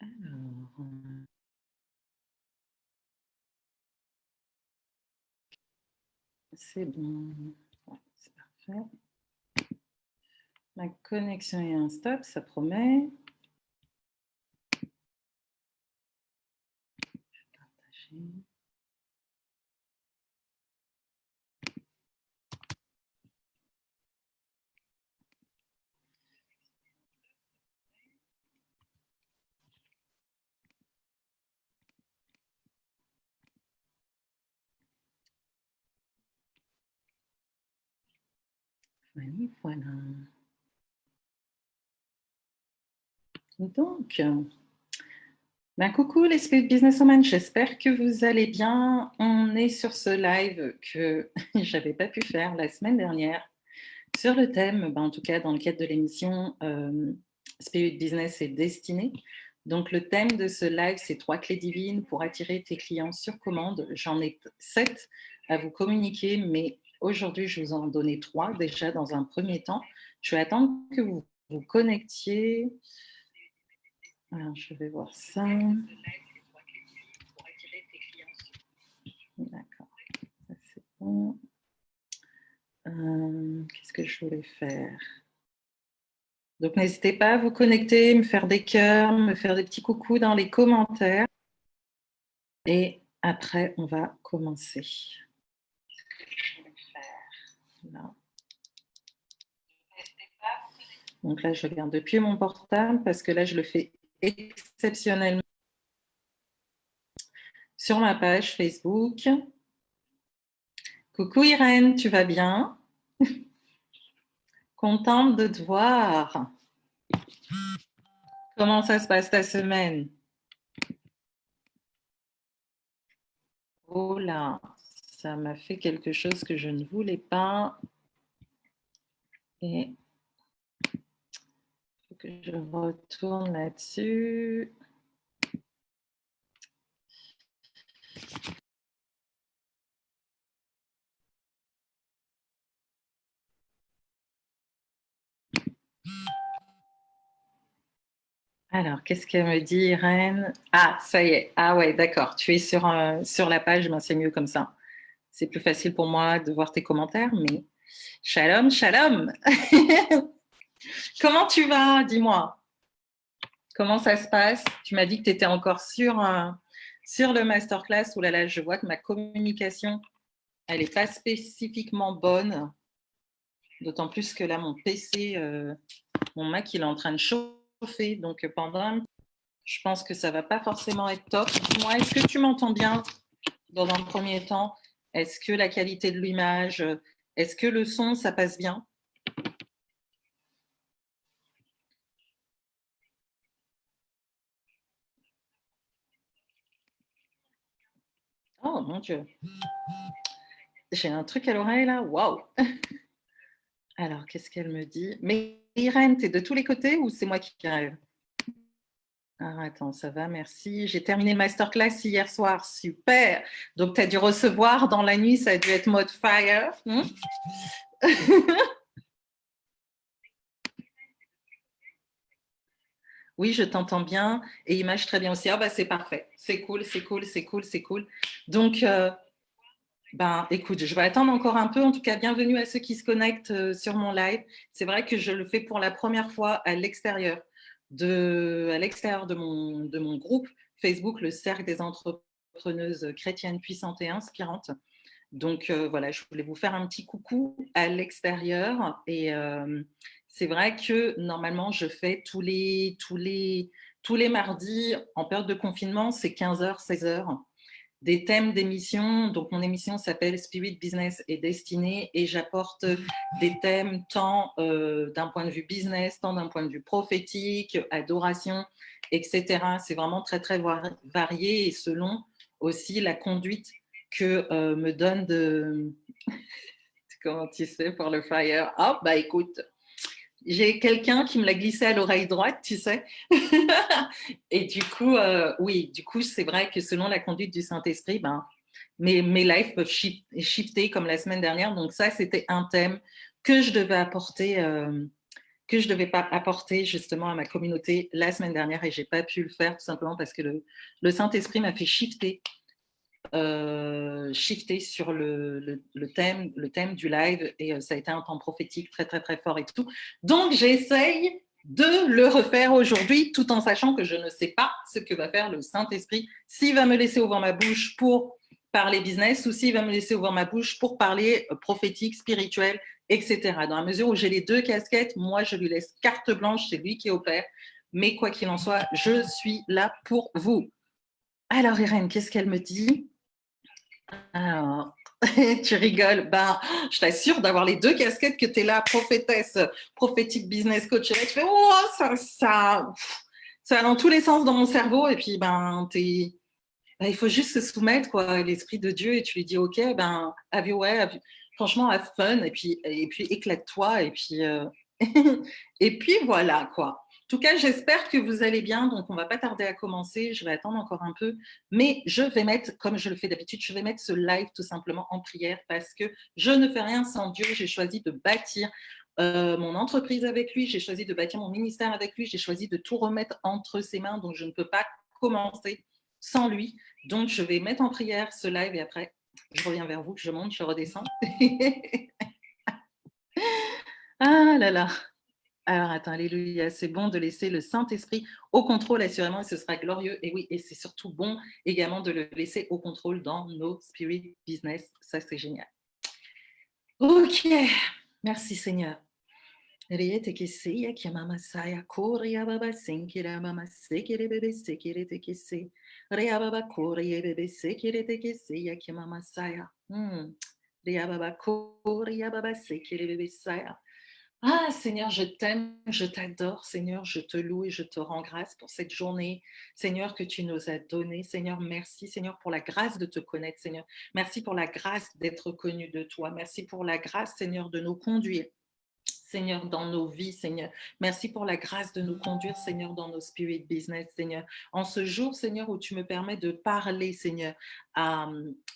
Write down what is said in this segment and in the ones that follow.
Alors, c'est bon. Ouais, c'est parfait. Ma connexion est instable, ça promet. Je vais partager. Voilà. Donc, coucou les Spirit Businesswomen, j'espère que vous allez bien. On est sur ce live que j'avais pas pu faire la semaine dernière sur le thème, en tout cas dans le cadre de l'émission Spirit Business et Destinée. Donc le thème de ce live, c'est 3 clés divines pour attirer tes clients sur commande. J'en ai 7 à vous communiquer, mais aujourd'hui, je vous en donner 3 déjà dans un premier temps. Je vais attendre que vous vous connectiez. Alors, je vais voir ça. D'accord, ça c'est bon. Qu'est-ce que je voulais faire? Donc, n'hésitez pas à vous connecter, me faire des cœurs, me faire des petits coucous dans les commentaires. Et après, on va commencer. Là. Donc là, je regarde depuis mon portable parce que là, je le fais exceptionnellement sur ma page Facebook. Coucou Irène, tu vas bien? Contente de te voir. Comment ça se passe ta semaine? Oh là, ça m'a fait quelque chose que je ne voulais pas. Et il faut que je retourne là-dessus. Alors, qu'est-ce qu'elle me dit, Irène? Ah, ça y est. Ah ouais, d'accord. Tu es sur la page, c'est mieux comme ça. C'est plus facile pour moi de voir tes commentaires, mais shalom, shalom. Comment tu vas? Dis-moi. Comment ça se passe? Tu m'as dit que tu étais encore sur le masterclass. Ouh là là, je vois que ma communication, elle n'est pas spécifiquement bonne. D'autant plus que là, mon PC, mon Mac, il est en train de chauffer. Donc, je pense que ça ne va pas forcément être top. Moi, est-ce que tu m'entends bien dans un premier temps? Est-ce que la qualité de l'image, est-ce que le son, ça passe bien? Oh mon Dieu. J'ai un truc à l'oreille là. Waouh. Alors, qu'est-ce qu'elle me dit? Mais Irène, t'es de tous les côtés ou c'est moi qui rêve? Ah, attends, ça va, merci. J'ai terminé le masterclass hier soir. Super. Donc, tu as dû recevoir dans la nuit, ça a dû être mode fire. Oui, je t'entends bien et image très bien aussi. Ah, bah, c'est parfait. C'est cool, c'est cool, c'est cool, c'est cool. Donc, écoute, je vais attendre encore un peu. En tout cas, bienvenue à ceux qui se connectent sur mon live. C'est vrai que je le fais pour la première fois à l'extérieur de mon groupe Facebook, le Cercle des entrepreneuses chrétiennes puissantes et inspirantes. Donc voilà, je voulais vous faire un petit coucou à l'extérieur. Et c'est vrai que normalement, je fais tous les mardis en période de confinement, c'est 15h, 16h des thèmes d'émission. Donc, mon émission s'appelle Spirit, Business et Destinée et j'apporte des thèmes tant d'un point de vue business, tant d'un point de vue prophétique, adoration, etc. C'est vraiment très, très varié et selon aussi la conduite que me donne de… Comment tu sais pour le flyer? Ah, bah écoute, j'ai quelqu'un qui me l'a glissé à l'oreille droite, tu sais. Et du coup, oui, du coup, c'est vrai que selon la conduite du Saint-Esprit, mes lives peuvent shifter comme la semaine dernière. Donc ça, c'était un thème que je devais apporter, que je ne devais pas apporter justement à ma communauté la semaine dernière et je n'ai pas pu le faire tout simplement parce que le Saint-Esprit m'a fait shifter sur le thème du live et ça a été un temps prophétique très, très, très fort et tout. Donc, j'essaye de le refaire aujourd'hui tout en sachant que je ne sais pas ce que va faire le Saint-Esprit, s'il va me laisser ouvrir ma bouche pour parler business ou s'il va me laisser ouvrir ma bouche pour parler prophétique, spirituel, etc. Dans la mesure où j'ai les deux casquettes, moi, je lui laisse carte blanche, c'est lui qui opère. Mais quoi qu'il en soit, je suis là pour vous. Alors, Irène, qu'est-ce qu'elle me dit? Alors, tu rigoles. Ben, je t'assure d'avoir les deux casquettes que tu es là, prophétesse, prophétique business coach. Et là, tu fais, oh, ça va dans tous les sens dans mon cerveau. Et puis, ben, il faut juste se soumettre, quoi, à l'Esprit de Dieu. Et tu lui dis, OK, ben, franchement, have fun. Et puis éclate-toi. Et puis, voilà, quoi. En tout cas, j'espère que vous allez bien. Donc, on ne va pas tarder à commencer. Je vais attendre encore un peu. Mais je vais mettre, comme je le fais d'habitude, je vais mettre ce live tout simplement en prière parce que je ne fais rien sans Dieu. J'ai choisi de bâtir mon entreprise avec lui. J'ai choisi de bâtir mon ministère avec lui. J'ai choisi de tout remettre entre ses mains. Donc, je ne peux pas commencer sans lui. Donc, je vais mettre en prière ce live et après, je reviens vers vous. Je monte, je redescends. Ah là là. Alors, attends, alléluia, c'est bon de laisser le Saint-Esprit au contrôle, assurément, et ce sera glorieux. Et oui, et c'est surtout bon également de le laisser au contrôle dans nos spirit business. Ça, c'est génial. Ok, merci Seigneur. Riete que seya que mama saya koria baba senkira mama sekere bebe sekere te que se rea baba koria bebe sekere te que seya que mama saya rea baba koria baba sekere bebe saya. Ah Seigneur, je t'aime, je t'adore, Seigneur, je te loue et je te rends grâce pour cette journée, Seigneur, que tu nous as donnée. Seigneur, merci, Seigneur, pour la grâce de te connaître, Seigneur. Merci pour la grâce d'être connu de toi. Merci pour la grâce, Seigneur, de nous conduire. Seigneur, dans nos vies, Seigneur. Merci pour la grâce de nous conduire, Seigneur, dans nos spirit business, Seigneur. En ce jour, Seigneur, où tu me permets de parler, Seigneur, à,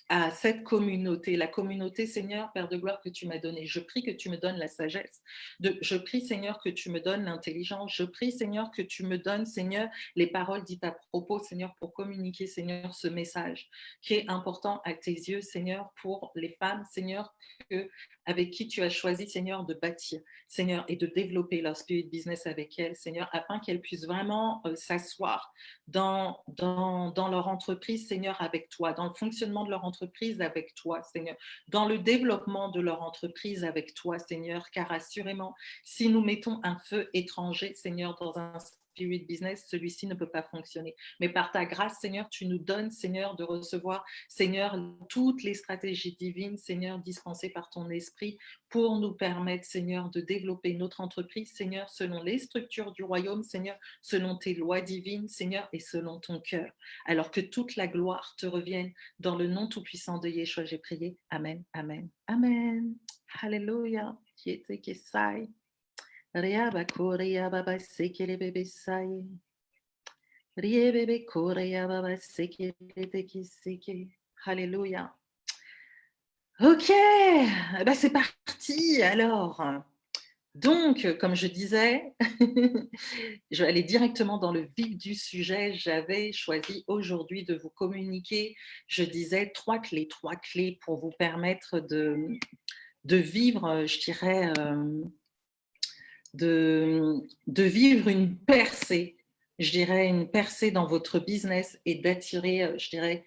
à cette communauté, la communauté, Seigneur, Père de gloire, que tu m'as donnée. Je prie que tu me donnes la sagesse. Je prie, Seigneur, que tu me donnes l'intelligence. Je prie, Seigneur, que tu me donnes, Seigneur, les paroles dites à propos, Seigneur, pour communiquer, Seigneur, ce message qui est important à tes yeux, Seigneur, pour les femmes, Seigneur, avec qui tu as choisi, Seigneur, de bâtir, Seigneur, et de développer leur spirit business avec elles, Seigneur, afin qu'elles puissent vraiment s'asseoir dans leur entreprise, Seigneur, avec toi, dans le fonctionnement de leur entreprise avec toi, Seigneur, dans le développement de leur entreprise avec toi, Seigneur, car assurément, si nous mettons un feu étranger, Seigneur, dans un spirit business, celui-ci ne peut pas fonctionner. Mais par ta grâce, Seigneur, tu nous donnes, Seigneur, de recevoir, Seigneur, toutes les stratégies divines, Seigneur, dispensées par ton esprit pour nous permettre, Seigneur, de développer notre entreprise, Seigneur, selon les structures du royaume, Seigneur, selon tes lois divines, Seigneur, et selon ton cœur. Alors que toute la gloire te revienne dans le nom tout-puissant de Yeshua, j'ai prié. Amen, amen, amen. Alléluia. Riaba korea baba sekere bebe saye. Rie bebe korea baba sekere bebe seke. Alléluia. Ok, ben c'est parti alors. Donc, comme je disais, je vais aller directement dans le vif du sujet. J'avais choisi aujourd'hui de vous communiquer, je disais, trois clés pour vous permettre de vivre, je dirais, de vivre une percée, je dirais, une percée dans votre business et d'attirer, je dirais,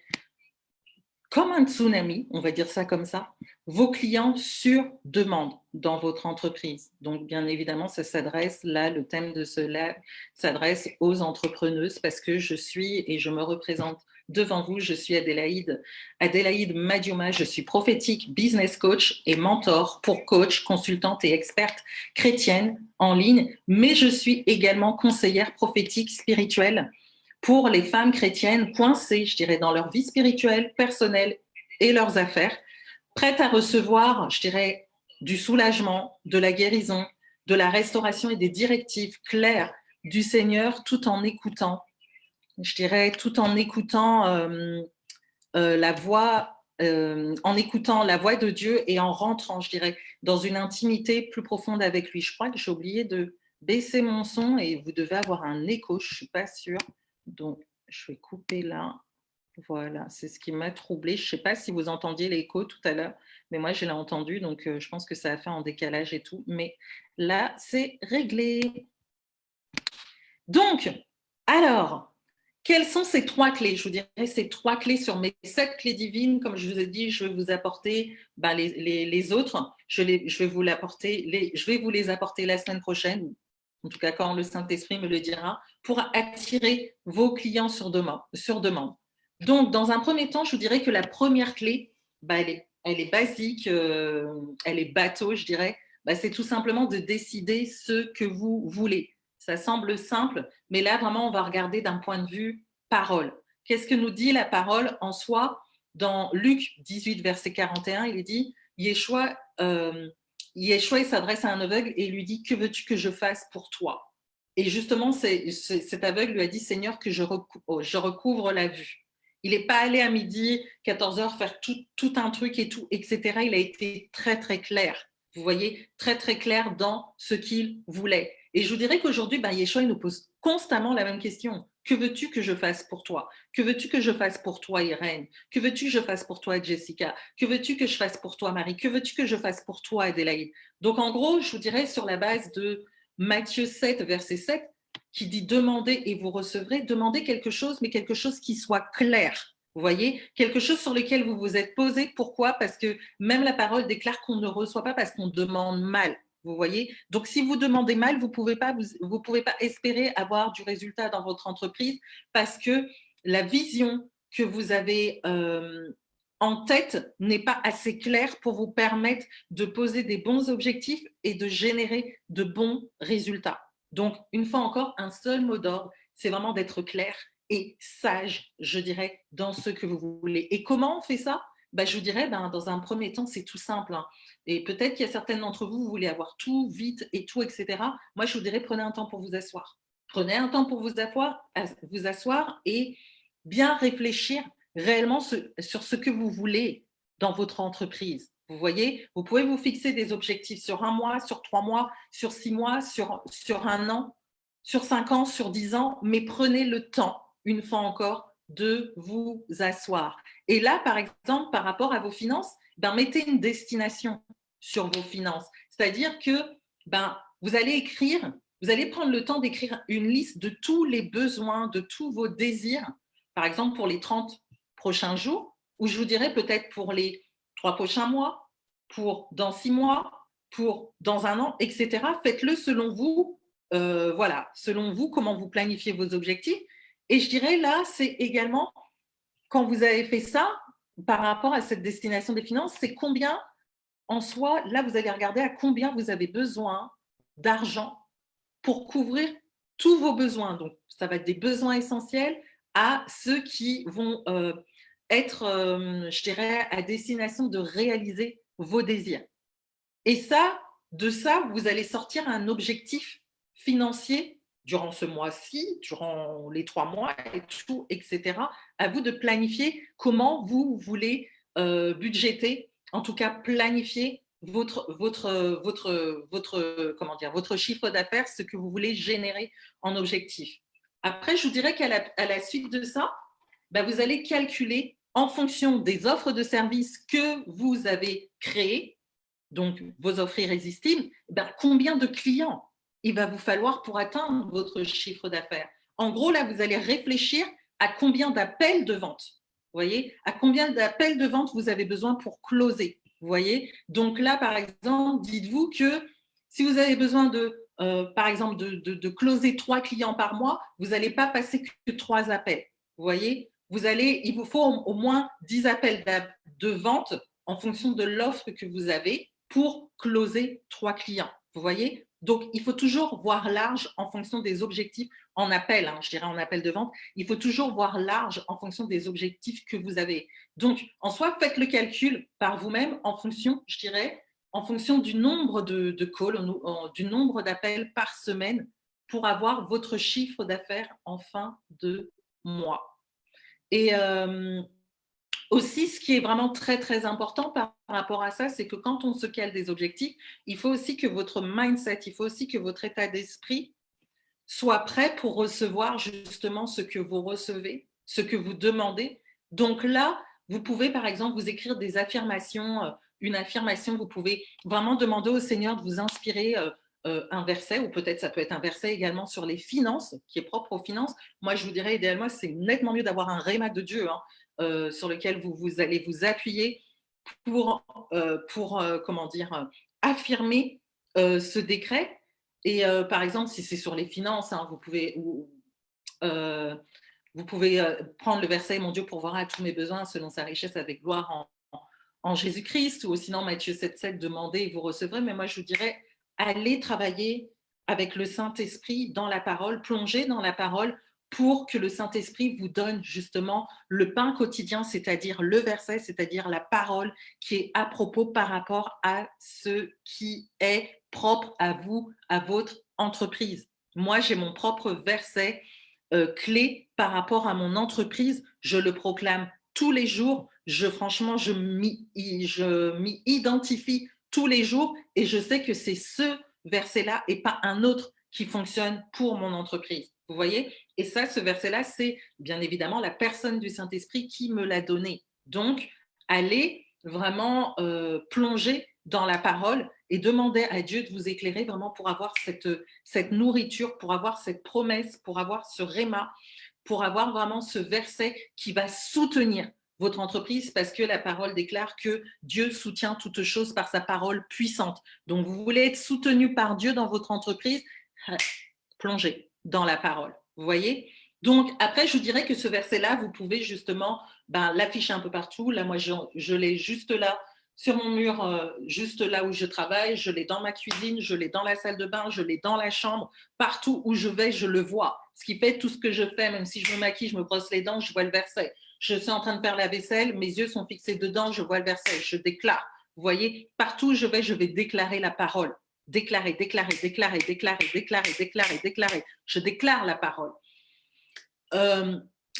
comme un tsunami, on va dire ça comme ça, vos clients sur demande dans votre entreprise. Donc, bien évidemment, ça s'adresse, là, le thème de ce live s'adresse aux entrepreneuses parce que je suis et je me représente devant vous. Je suis Adélaïde Madioma. Je suis prophétique, business coach et mentor pour coach, consultante et experte chrétienne en ligne, mais je suis également conseillère prophétique spirituelle pour les femmes chrétiennes coincées, je dirais, dans leur vie spirituelle, personnelle et leurs affaires, prêtes à recevoir, je dirais, du soulagement, de la guérison, de la restauration et des directives claires du Seigneur tout en écoutant, je dirais, tout en écoutant la voix en écoutant la voix de Dieu et en rentrant, je dirais, dans une intimité plus profonde avec lui. Je crois que j'ai oublié de baisser mon son et vous devez avoir un écho, je ne suis pas sûre. Donc, je vais couper là. Voilà, c'est ce qui m'a troublée. Je ne sais pas si vous entendiez l'écho tout à l'heure, mais moi, je l'ai entendu, donc je pense que ça a fait en décalage et tout. Mais là, c'est réglé. Donc, alors, quelles sont ces 3 clés? Je vous dirais ces 3 clés sur mes 7 clés divines. Comme je vous ai dit, je vais vous apporter les autres. Je vais vous les apporter la semaine prochaine, en tout cas quand le Saint-Esprit me le dira, pour attirer vos clients sur demande. Donc, dans un premier temps, je vous dirais que la première clé, elle est basique, elle est bateau, je dirais. C'est tout simplement de décider ce que vous voulez. Ça semble simple, mais là, vraiment, on va regarder d'un point de vue parole. Qu'est-ce que nous dit la parole en soi? Dans Luc 18, verset 41, il est dit, Yeshua, il s'adresse à un aveugle et lui dit, que veux-tu que je fasse pour toi? Et justement, cet aveugle lui a dit, Seigneur, que je recouvre la vue. Il n'est pas allé à midi, 14 heures, faire tout un truc et tout, etc. Il a été très, très clair. Vous voyez, très, très clair dans ce qu'il voulait. Et je vous dirais qu'aujourd'hui, Yeshua, il nous pose constamment la même question. Que veux-tu que je fasse pour toi? Que veux-tu que je fasse pour toi, Irène? Que veux-tu que je fasse pour toi, Jessica? Que veux-tu que je fasse pour toi, Marie? Que veux-tu que je fasse pour toi, Adélaïde? Donc, en gros, je vous dirais sur la base de Matthieu 7, verset 7, qui dit demandez et vous recevrez, demandez quelque chose, mais quelque chose qui soit clair. Vous voyez, quelque chose sur lequel vous vous êtes posé. Pourquoi? Parce que même la parole déclare qu'on ne reçoit pas parce qu'on demande mal. Vous voyez? Donc, si vous demandez mal, vous pouvez pas espérer avoir du résultat dans votre entreprise parce que la vision que vous avez en tête n'est pas assez claire pour vous permettre de poser des bons objectifs et de générer de bons résultats. Donc, une fois encore, un seul mot d'ordre, c'est vraiment d'être clair et sage, je dirais, dans ce que vous voulez. Et comment on fait ça? Je vous dirais, dans un premier temps, c'est tout simple. Et peut-être qu'il y a certaines d'entre vous, vous voulez avoir tout vite et tout, etc. Moi, je vous dirais, prenez un temps pour vous asseoir. Prenez un temps pour vous asseoir et bien réfléchir réellement sur ce que vous voulez dans votre entreprise. Vous voyez, vous pouvez vous fixer des objectifs sur 1 mois, sur 3 mois, sur 6 mois, sur 1 an, sur 5 ans, sur 10 ans, mais prenez le temps, une fois encore, de vous asseoir. Et là, par exemple, par rapport à vos finances, mettez une destination sur vos finances. C'est-à-dire que vous allez prendre le temps d'écrire une liste de tous les besoins, de tous vos désirs, par exemple pour les 30 prochains jours, ou je vous dirais peut-être pour les 3 prochains mois, pour dans 6 mois, pour dans 1 an, etc. Faites-le selon vous, selon vous, comment vous planifiez vos objectifs. Et je dirais là, c'est également, quand vous avez fait ça, par rapport à cette destination des finances, c'est combien en soi, là, vous allez regarder à combien vous avez besoin d'argent pour couvrir tous vos besoins. Donc, ça va être des besoins essentiels à ceux qui vont être, je dirais, à destination de réaliser vos désirs. Et ça, de ça, vous allez sortir un objectif financier durant ce mois-ci, durant les 3 mois et tout, etc. À vous de planifier comment vous voulez budgéter, en tout cas planifier votre chiffre d'affaires, ce que vous voulez générer en objectif. Après, je vous dirais qu'à la suite de ça, vous allez calculer en fonction des offres de services que vous avez créées, donc vos offres irrésistibles, combien de clients il va vous falloir pour atteindre votre chiffre d'affaires. En gros, là, vous allez réfléchir à combien d'appels de vente. Vous voyez, à combien d'appels de vente vous avez besoin pour closer. Vous voyez, donc là, par exemple, dites-vous que si vous avez besoin par exemple, de closer 3 clients par mois, vous n'allez pas passer que 3 appels. Vous voyez, il vous faut au moins 10 appels de vente en fonction de l'offre que vous avez pour closer 3 clients. Vous voyez? Donc, il faut toujours voir large en fonction des objectifs en appel, je dirais en appel de vente. Il faut toujours voir large en fonction des objectifs que vous avez. Donc, en soi, faites le calcul par vous-même en fonction, je dirais, en fonction du nombre de calls, du nombre d'appels par semaine pour avoir votre chiffre d'affaires en fin de mois. Et Aussi, ce qui est vraiment très, très important par rapport à ça, c'est que quand on se cale des objectifs, il faut aussi que votre mindset, il faut aussi que votre état d'esprit soit prêt pour recevoir justement ce que vous recevez, ce que vous demandez. Donc là, vous pouvez par exemple vous écrire des affirmations, une affirmation, vous pouvez vraiment demander au Seigneur de vous inspirer un verset, ou peut-être ça peut être un verset également sur les finances, qui est propre aux finances. Moi, je vous dirais idéalement, c'est nettement mieux d'avoir un réma de Dieu hein, sur lequel vous allez vous appuyer pour comment dire, affirmer ce décret. Et par exemple, si c'est sur les finances, hein, euh, vous pouvez prendre le verset Mon Dieu pourvoira à tous mes besoins selon sa richesse avec gloire en Jésus-Christ, ou sinon Matthieu 7,7, demandez et vous recevrez. Mais moi, je vous dirais, allez travailler avec le Saint-Esprit dans la parole, plongez dans la parole pour que le Saint-Esprit vous donne justement le pain quotidien, c'est-à-dire le verset, c'est-à-dire la parole qui est à propos par rapport à ce qui est propre à vous, à votre entreprise. Moi, j'ai mon propre verset clé par rapport à mon entreprise. Je le proclame tous les jours. Franchement, je m'y identifie tous les jours et je sais que c'est ce verset-là et pas un autre qui fonctionne pour mon entreprise. Vous voyez? Et ça, ce verset-là, c'est bien évidemment la personne du Saint-Esprit qui me l'a donné. Donc, allez vraiment plonger dans la parole et demander à Dieu de vous éclairer vraiment pour avoir cette nourriture, pour avoir cette promesse, pour avoir ce réma, pour avoir vraiment ce verset qui va soutenir votre entreprise, parce que la parole déclare que Dieu soutient toutes choses par sa parole puissante. Donc, vous voulez être soutenu par Dieu dans votre entreprise, plongez dans la parole. Vous voyez? Donc, après, je vous dirais que ce verset-là, vous pouvez justement l'afficher un peu partout. Là, moi, je l'ai juste là, sur mon mur, juste là où je travaille. Je l'ai dans ma cuisine, je l'ai dans la salle de bain, je l'ai dans la chambre. Partout où je vais, je le vois. Ce qui fait tout ce que je fais, même si je me maquille, je me brosse les dents, je vois le verset. Je suis en train de faire la vaisselle, mes yeux sont fixés dedans, je vois le verset. Je déclare. Vous voyez? Partout où je vais déclarer la parole. Déclarer, déclarer, déclarer, déclarer, déclarer, déclarer, déclarer. Je déclare la parole.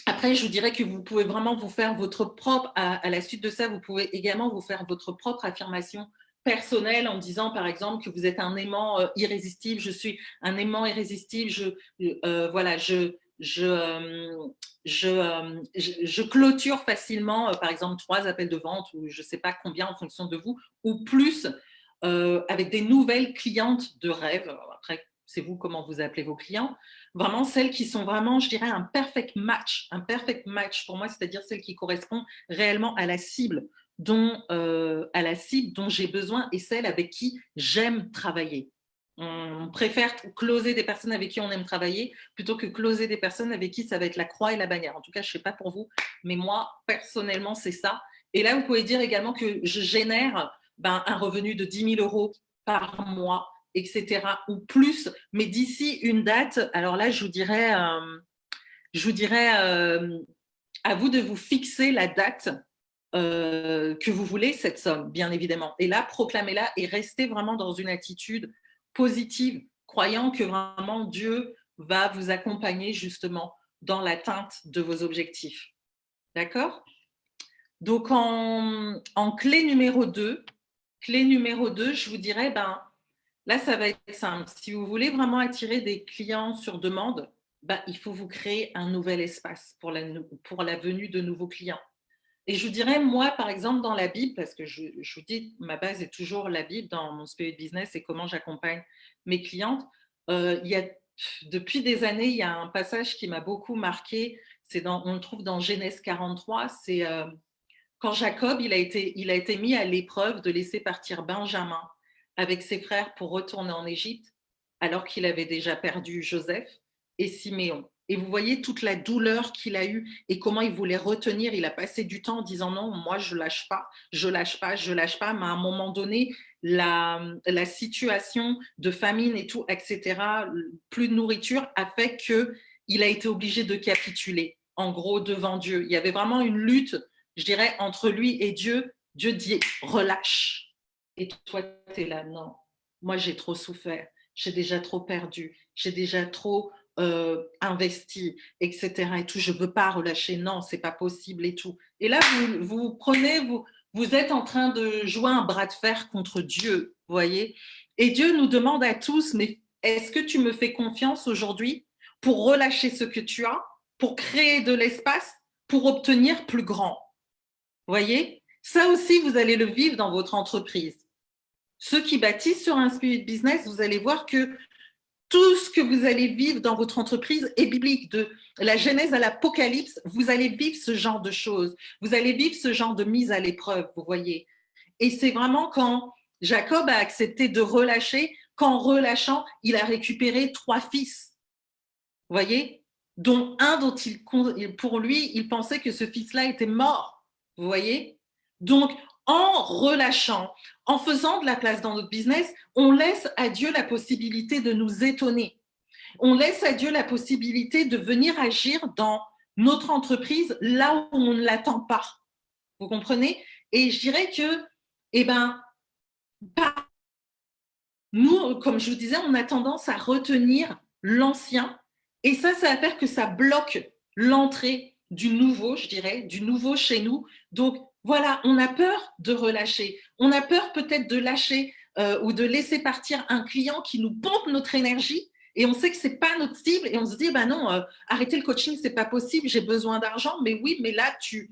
Après, je vous dirais que vous pouvez vraiment vous faire votre propre, à la suite de ça, vous pouvez également vous faire votre propre affirmation personnelle en disant, par exemple, que vous êtes un aimant irrésistible. Je suis un aimant irrésistible. Voilà, je clôture facilement, par exemple, 3 appels de vente ou je ne sais pas combien en fonction de vous, ou plus, avec des nouvelles clientes de rêve. Après, c'est vous comment vous appelez vos clients. Vraiment celles qui sont vraiment, je dirais, un perfect match. Un perfect match pour moi, c'est-à-dire celles qui correspondent réellement à la cible dont j'ai besoin et celle avec qui j'aime travailler. On préfère closer des personnes avec qui on aime travailler plutôt que closer des personnes avec qui ça va être la croix et la bannière. En tout cas, je ne sais pas pour vous, mais moi, personnellement, c'est ça. Et là, vous pouvez dire également que je génère un revenu de 10 000 euros par mois, etc. ou plus. Mais d'ici une date, alors là, je vous dirais à vous de vous fixer la date que vous voulez, cette somme, bien évidemment. Et là, proclamez-la et restez vraiment dans une attitude positive, croyant que vraiment Dieu va vous accompagner justement dans l'atteinte de vos objectifs. D'accord? Donc, en clé numéro 2, je vous dirais, là, ça va être simple. Si vous voulez vraiment attirer des clients sur demande, il faut vous créer un nouvel espace pour la venue de nouveaux clients. Et je vous dirais, moi, par exemple, dans la Bible, parce que je vous dis, ma base est toujours la Bible dans mon Spirit Business et comment j'accompagne mes clientes. Depuis des années, il y a un passage qui m'a beaucoup marqué. On le trouve dans Genèse 43. C'est quand Jacob, il a été mis à l'épreuve de laisser partir Benjamin avec ses frères pour retourner en Égypte, alors qu'il avait déjà perdu Joseph et Siméon. Et vous voyez toute la douleur qu'il a eue et comment il voulait retenir. Il a passé du temps en disant non, moi je lâche pas, je lâche pas, je lâche pas. Mais à un moment donné, la situation de famine et tout, etc., plus de nourriture, a fait qu'il a été obligé de capituler, en gros, devant Dieu. Il y avait vraiment une lutte, je dirais, entre lui et Dieu. Dieu dit relâche. Et toi, tu es là, non, moi j'ai trop souffert, j'ai déjà trop perdu, j'ai déjà trop investi, etc. Et tout, je ne veux pas relâcher, non, c'est pas possible et tout. Et là, vous prenez, vous êtes en train de jouer un bras de fer contre Dieu, vous voyez. Et Dieu nous demande à tous, mais est-ce que tu me fais confiance aujourd'hui pour relâcher ce que tu as, pour créer de l'espace, pour obtenir plus grand? Vous voyez, ça aussi, vous allez le vivre dans votre entreprise. Ceux qui bâtissent sur un spirit business, vous allez voir que tout ce que vous allez vivre dans votre entreprise est biblique. De la Genèse à l'Apocalypse, vous allez vivre ce genre de choses. Vous allez vivre ce genre de mise à l'épreuve, vous voyez. Et c'est vraiment quand Jacob a accepté de relâcher, qu'en relâchant, il a récupéré 3 fils, vous voyez, dont un dont pour lui, il pensait que ce fils-là était mort, vous voyez. Donc, en relâchant, en faisant de la place dans notre business, on laisse à Dieu la possibilité de nous étonner. On laisse à Dieu la possibilité de venir agir dans notre entreprise là où on ne l'attend pas. Vous comprenez? Et je dirais que, eh ben, nous, comme je vous disais, on a tendance à retenir l'ancien et ça va faire que ça bloque l'entrée du nouveau, je dirais, du nouveau chez nous. Donc, voilà, on a peur de relâcher. On a peur peut-être de lâcher ou de laisser partir un client qui nous pompe notre énergie et on sait que ce n'est pas notre cible et on se dit, bah non, arrêter le coaching, ce n'est pas possible, j'ai besoin d'argent. Mais oui, mais là, tu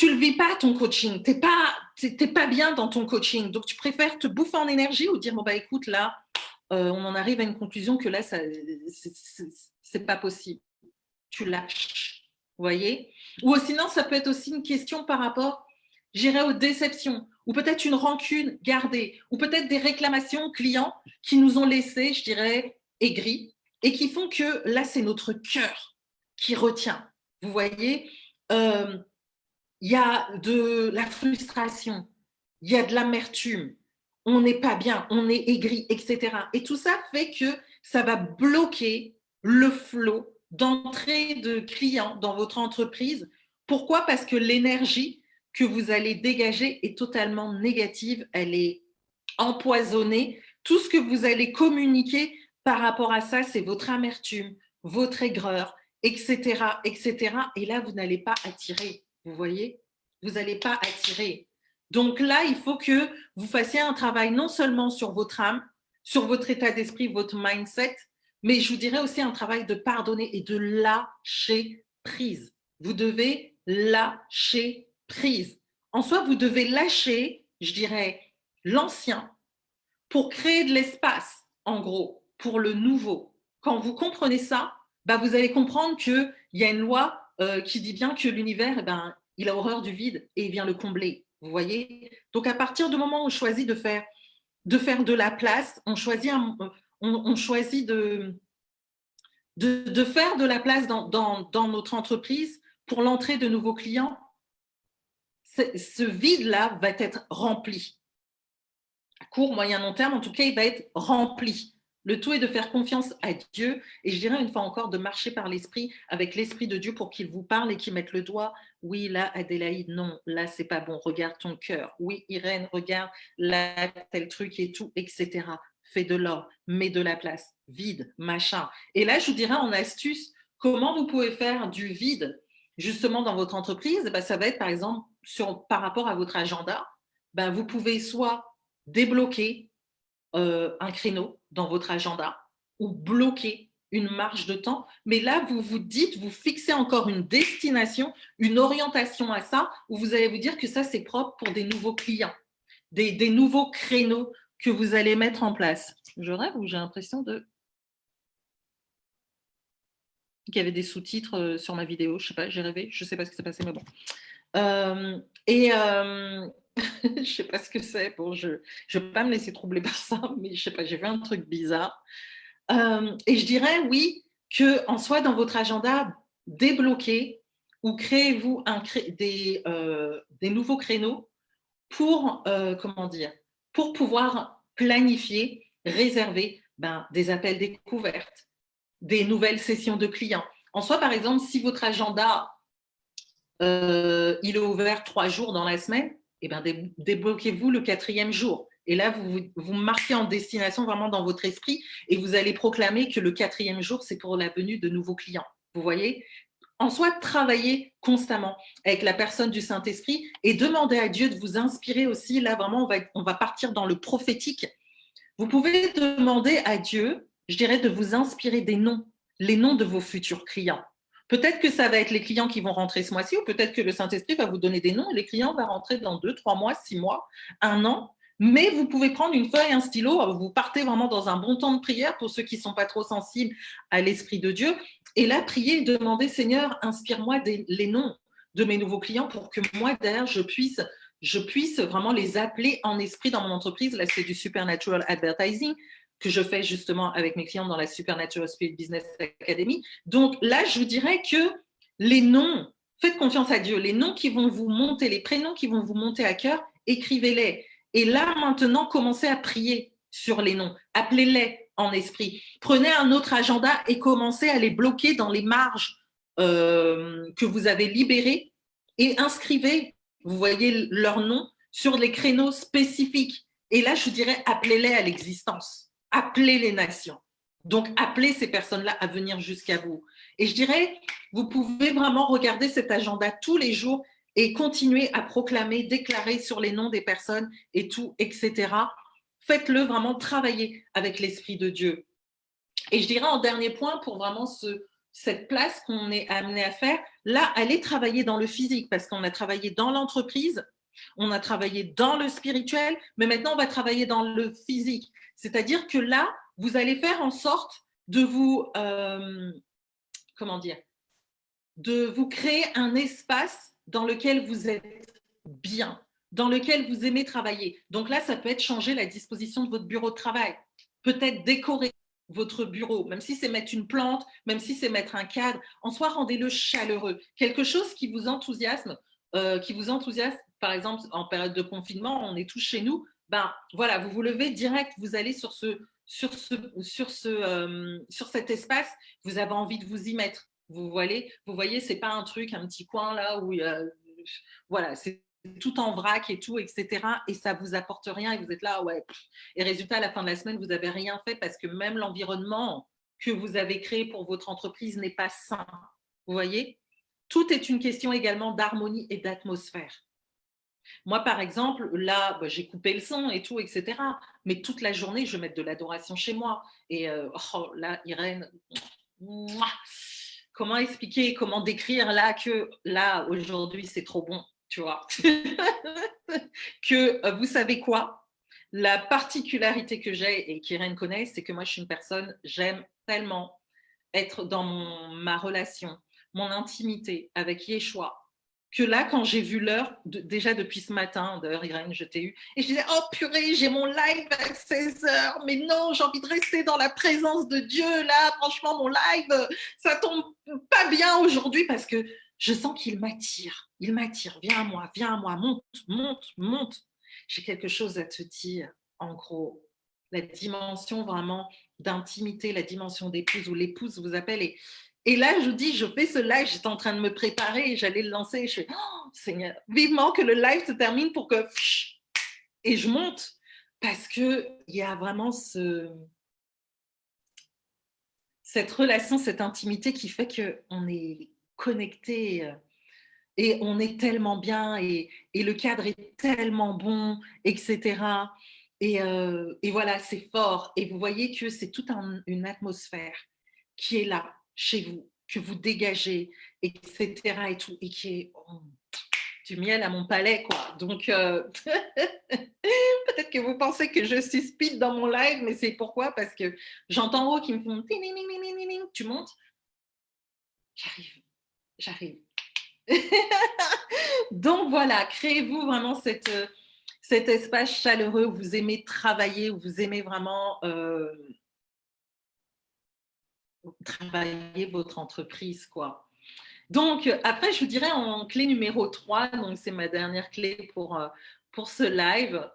le vis pas ton coaching, t'es pas bien dans ton coaching, donc tu préfères te bouffer en énergie ou dire bon bah écoute là, on en arrive à une conclusion que là ça c'est pas possible, tu lâches, vous voyez. Ou sinon ça peut être aussi une question par rapport, j'irais aux déceptions, ou peut-être une rancune gardée, ou peut-être des réclamations clients qui nous ont laissés, je dirais, aigris, et qui font que là c'est notre cœur qui retient, vous voyez. Il y a de la frustration, il y a de l'amertume, on n'est pas bien, on est aigri, etc. Et tout ça fait que ça va bloquer le flot d'entrée de clients dans votre entreprise. Pourquoi? Parce que l'énergie que vous allez dégager est totalement négative, elle est empoisonnée. Tout ce que vous allez communiquer par rapport à ça, c'est votre amertume, votre aigreur, etc., etc. Et là, vous n'allez pas attirer. Vous voyez, vous n'allez pas attirer. Donc là, il faut que vous fassiez un travail non seulement sur votre âme, sur votre état d'esprit, votre mindset, mais je vous dirais aussi un travail de pardonner et de lâcher prise. Vous devez lâcher prise. En soi, vous devez lâcher, je dirais, l'ancien pour créer de l'espace, en gros, pour le nouveau. Quand vous comprenez ça, bah, vous allez comprendre qu'il y a une loi qui dit bien que l'univers, eh ben, il a horreur du vide et il vient le combler. Vous voyez? Donc, à partir du moment où on choisit de faire de la place, on choisit, on choisit de faire de la place dans notre entreprise pour l'entrée de nouveaux clients. Ce vide-là va être rempli. À court, moyen, long terme, en tout cas, il va être rempli. Le tout est de faire confiance à Dieu et je dirais une fois encore de marcher par l'esprit, avec l'esprit de Dieu pour qu'il vous parle et qu'il mette le doigt. Oui, là, Adélaïde, non, là, c'est pas bon. Regarde ton cœur. Oui, Irène, regarde là, tel truc et tout, etc. Fais de l'or, mets de la place, vide, machin. Et là, je vous dirais en astuce, comment vous pouvez faire du vide justement dans votre entreprise. Ben, ça va être par exemple par rapport à votre agenda. Ben, vous pouvez soit débloquer un créneau dans votre agenda ou bloquer une marge de temps. Mais là, vous vous dites, vous fixez encore une destination, une orientation à ça, où vous allez vous dire que ça, c'est propre pour des nouveaux clients, des nouveaux créneaux que vous allez mettre en place. Je rêve ou j'ai l'impression qu'il y avait des sous-titres sur ma vidéo. Je sais pas, j'ai rêvé. Je sais pas ce qui s'est passé, mais bon. Je sais pas ce que c'est. Bon, je vais pas me laisser troubler par ça, mais je sais pas, j'ai vu un truc bizarre. Et je dirais, oui, que en soi, dans votre agenda, débloquez ou créez-vous des nouveaux créneaux pour, comment dire, pour pouvoir planifier, réserver des appels découvertes, des nouvelles sessions de clients. En soi, par exemple, si votre agenda il est ouvert 3 jours dans la semaine, eh ben, débloquez-vous le 4e jour. Et là, vous marquez en destination vraiment dans votre esprit et vous allez proclamer que le 4e jour, c'est pour la venue de nouveaux clients. Vous voyez? En soi, travailler constamment avec la personne du Saint-Esprit et demander à Dieu de vous inspirer aussi. Là, vraiment, on va partir dans le prophétique. Vous pouvez demander à Dieu, je dirais, de vous inspirer des noms, les noms de vos futurs clients. Peut-être que ça va être les clients qui vont rentrer ce mois-ci, ou peut-être que le Saint-Esprit va vous donner des noms et les clients vont rentrer dans 2, 3 mois, 6 mois, 1 an. Mais vous pouvez prendre une feuille, un stylo, vous partez vraiment dans un bon temps de prière pour ceux qui ne sont pas trop sensibles à l'Esprit de Dieu. Et là, priez et demandez, Seigneur, inspire-moi les noms de mes nouveaux clients pour que moi, derrière, je puisse vraiment les appeler en esprit dans mon entreprise. Là, c'est du Supernatural Advertising que je fais justement avec mes clients dans la Supernatural Spirit Business Academy. Donc là, je vous dirais que les noms, faites confiance à Dieu, les noms qui vont vous monter, les prénoms qui vont vous monter à cœur, écrivez-les. Et là, maintenant, commencez à prier sur les noms. Appelez-les en esprit. Prenez un autre agenda et commencez à les bloquer dans les marges que vous avez libérées et inscrivez, vous voyez leur nom, sur les créneaux spécifiques. Et là, je vous dirais, appelez-les à l'existence. Appelez les nations. Donc, appelez ces personnes-là à venir jusqu'à vous. Et je dirais, vous pouvez vraiment regarder cet agenda tous les jours et continuer à proclamer, déclarer sur les noms des personnes et tout, etc. Faites-le vraiment travailler avec l'Esprit de Dieu. Et je dirais en dernier point, pour vraiment cette place qu'on est amené à faire, là, allez travailler dans le physique, parce qu'on a travaillé dans l'entreprise, on a travaillé dans le spirituel, mais maintenant, on va travailler dans le physique. C'est-à-dire que là, vous allez faire en sorte de vous, comment dire, de vous créer un espace dans lequel vous êtes bien, dans lequel vous aimez travailler. Donc là, ça peut être changer la disposition de votre bureau de travail, peut-être décorer votre bureau, même si c'est mettre une plante, même si c'est mettre un cadre, en soi, rendez-le chaleureux. Quelque chose qui vous enthousiasme, par exemple, en période de confinement, on est tous chez nous, ben voilà, vous vous levez direct, vous allez sur cet espace, vous avez envie de vous y mettre. Vous voyez, c'est pas un truc, un petit coin là où voilà, c'est tout en vrac et tout, etc. Et ça vous apporte rien et vous êtes là, ouais. Et résultat, à la fin de la semaine, vous n'avez rien fait parce que même l'environnement que vous avez créé pour votre entreprise n'est pas sain. Vous voyez, tout est une question également d'harmonie et d'atmosphère. Moi, par exemple, là, j'ai coupé le son et tout, etc. Mais toute la journée, je vais mettre de l'adoration chez moi. Et là, Irène, mouah, comment expliquer, comment décrire là que là, aujourd'hui, c'est trop bon, tu vois. Que vous savez quoi? La particularité que j'ai et qu'Irène connaît, c'est que moi, je suis une personne, j'aime tellement être dans ma relation, mon intimité avec Yeshua, que là, quand j'ai vu l'heure, déjà depuis ce matin, d'ailleurs, Irène, je t'ai eu, et je disais, oh purée, j'ai mon live à 16h, mais non, j'ai envie de rester dans la présence de Dieu, là, franchement, mon live, ça tombe pas bien aujourd'hui parce que je sens qu'il m'attire, viens à moi, monte, monte, monte. J'ai quelque chose à te dire, en gros, la dimension vraiment d'intimité, la dimension d'épouse où l'épouse vous appelle et là, je vous dis, je fais ce live, j'étais en train de me préparer et j'allais le lancer. Et je fais, oh, Seigneur, vivement que le live se termine pour que... Et je monte parce qu'il y a vraiment cette relation, cette intimité qui fait qu'on est connecté et on est tellement bien et le cadre est tellement bon, etc. Et voilà, c'est fort. Et vous voyez que c'est toute une atmosphère qui est là, chez vous, que vous dégagez, etc. et tout, et qui est du miel à mon palais, quoi. Donc, peut-être que vous pensez que je suis speed dans mon live, mais c'est pourquoi? Parce que j'entends en haut qui me font tu montes, j'arrive. Donc voilà, créez-vous vraiment cet espace chaleureux où vous aimez travailler, où vous aimez vraiment travailler votre entreprise, quoi. Donc, après, je vous dirais en clé numéro 3, donc c'est ma dernière clé pour ce live.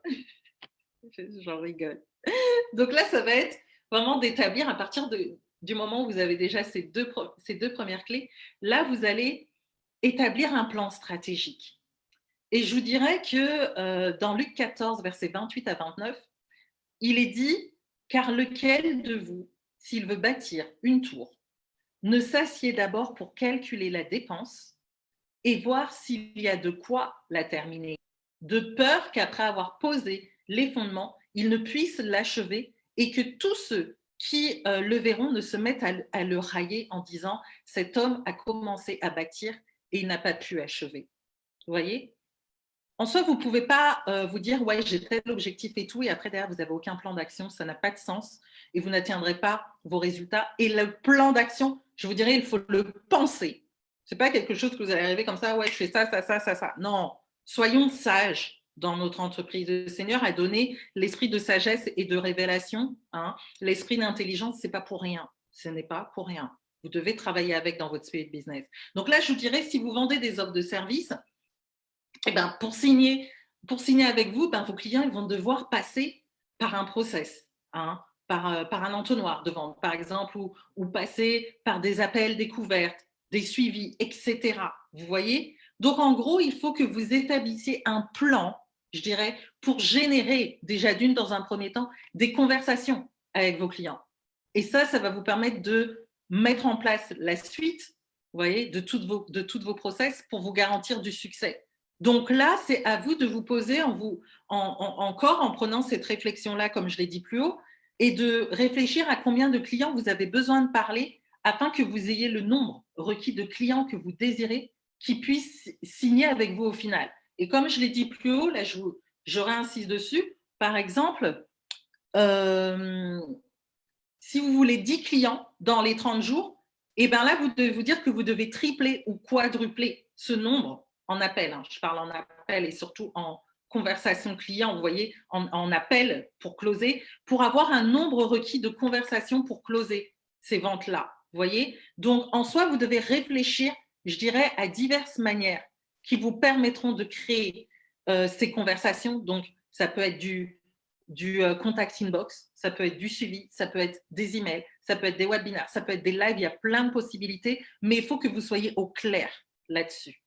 J'en rigole. Donc là, ça va être vraiment d'établir à partir du moment où vous avez déjà ces deux premières clés, là, vous allez établir un plan stratégique. Et je vous dirais que dans Luc 14, versets 28 à 29, il est dit, car lequel de vous, s'il veut bâtir une tour, ne s'assied d'abord pour calculer la dépense et voir s'il y a de quoi la terminer, de peur qu'après avoir posé les fondements, il ne puisse l'achever et que tous ceux qui le verront ne se mettent à le railler en disant cet homme a commencé à bâtir et il n'a pas pu achever. Vous voyez? En soi, vous ne pouvez pas vous dire ouais, j'ai tel objectif et tout, et après derrière, vous n'avez aucun plan d'action, ça n'a pas de sens et vous n'atteindrez pas vos résultats. Et le plan d'action, je vous dirais, il faut le penser. Ce n'est pas quelque chose que vous allez arriver comme ça, ouais, je fais ça, ça, ça, ça, ça. Non, soyons sages dans notre entreprise. Le Seigneur a donné l'esprit de sagesse et de révélation. Hein. L'esprit d'intelligence, ce n'est pas pour rien. Ce n'est pas pour rien. Vous devez travailler avec dans votre spirit business. Donc là, je vous dirais, si vous vendez des offres de services, eh ben, pour signer avec vous, ben, vos clients ils vont devoir passer par un process, hein, par un entonnoir de vente, par exemple, ou passer par des appels découvertes, des suivis, etc. Vous voyez? Donc, en gros, il faut que vous établissiez un plan, je dirais, pour générer déjà dans un premier temps, des conversations avec vos clients. Et ça va vous permettre de mettre en place la suite, vous voyez, de toutes vos process pour vous garantir du succès. Donc là, c'est à vous de vous poser encore en prenant cette réflexion-là, comme je l'ai dit plus haut, et de réfléchir à combien de clients vous avez besoin de parler afin que vous ayez le nombre requis de clients que vous désirez qui puissent signer avec vous au final. Et comme je l'ai dit plus haut, là, je réinsiste dessus. Par exemple, si vous voulez 10 clients dans les 30 jours, et bien là, vous devez vous dire que vous devez tripler ou quadrupler ce nombre en appel. Hein. Je parle en appel et surtout en conversation client, vous voyez, en appel pour closer, pour avoir un nombre requis de conversations pour closer ces ventes-là. Vous voyez? Donc, en soi, vous devez réfléchir, je dirais, à diverses manières qui vous permettront de créer ces conversations. Donc, ça peut être du contact inbox, ça peut être du suivi, ça peut être des emails, ça peut être des webinaires, ça peut être des lives, il y a plein de possibilités, mais il faut que vous soyez au clair là-dessus.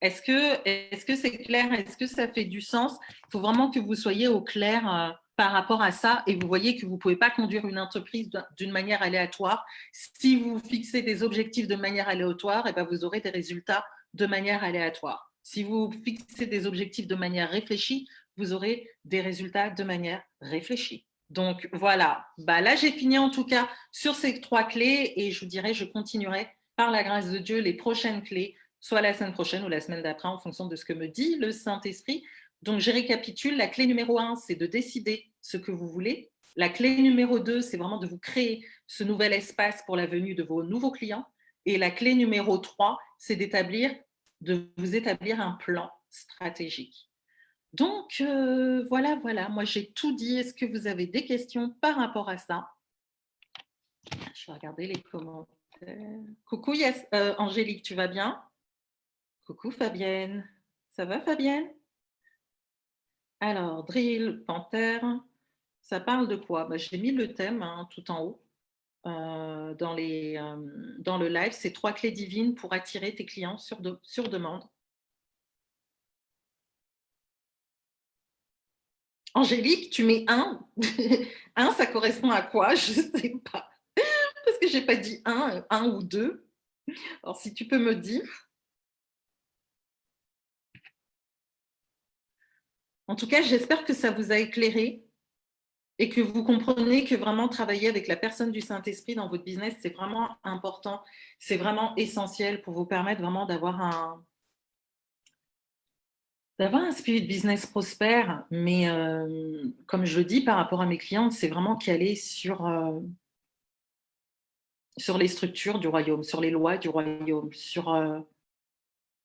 Est-ce que c'est clair? Est-ce que ça fait du sens? Il faut vraiment que vous soyez au clair par rapport à ça et vous voyez que vous ne pouvez pas conduire une entreprise d'une manière aléatoire. Si vous fixez des objectifs de manière aléatoire, et ben vous aurez des résultats de manière aléatoire. Si vous fixez des objectifs de manière réfléchie, vous aurez des résultats de manière réfléchie. Donc voilà, bah, là j'ai fini en tout cas sur ces 3 clés et je vous dirai, je continuerai par la grâce de Dieu les prochaines clés, soit la semaine prochaine ou la semaine d'après en fonction de ce que me dit le Saint-Esprit. Donc je récapitule, la clé numéro 1, c'est de décider ce que vous voulez. La clé numéro 2, c'est vraiment de vous créer ce nouvel espace pour la venue de vos nouveaux clients. Et la clé numéro 3, c'est de vous établir un plan stratégique. Donc, voilà, moi j'ai tout dit. Est-ce que vous avez des questions par rapport à ça? Je vais regarder les commentaires. Coucou yes, Angélique, tu vas bien? Coucou Fabienne. Ça va Fabienne? Alors, Drill, Panthère, ça parle de quoi? Bah, j'ai mis le thème hein, tout en haut dans le live. C'est 3 clés divines pour attirer tes clients sur demande. Angélique, tu mets 1. 1, ça correspond à quoi? Je ne sais pas. Parce que je n'ai pas dit 1 ou 2. Alors, si tu peux me dire. En tout cas, j'espère que ça vous a éclairé et que vous comprenez que vraiment travailler avec la personne du Saint-Esprit dans votre business, c'est vraiment important. C'est vraiment essentiel pour vous permettre vraiment d'avoir un spirit business prospère. Mais comme je le dis par rapport à mes clientes, c'est vraiment qu'aller sur les structures du royaume, sur les lois du royaume,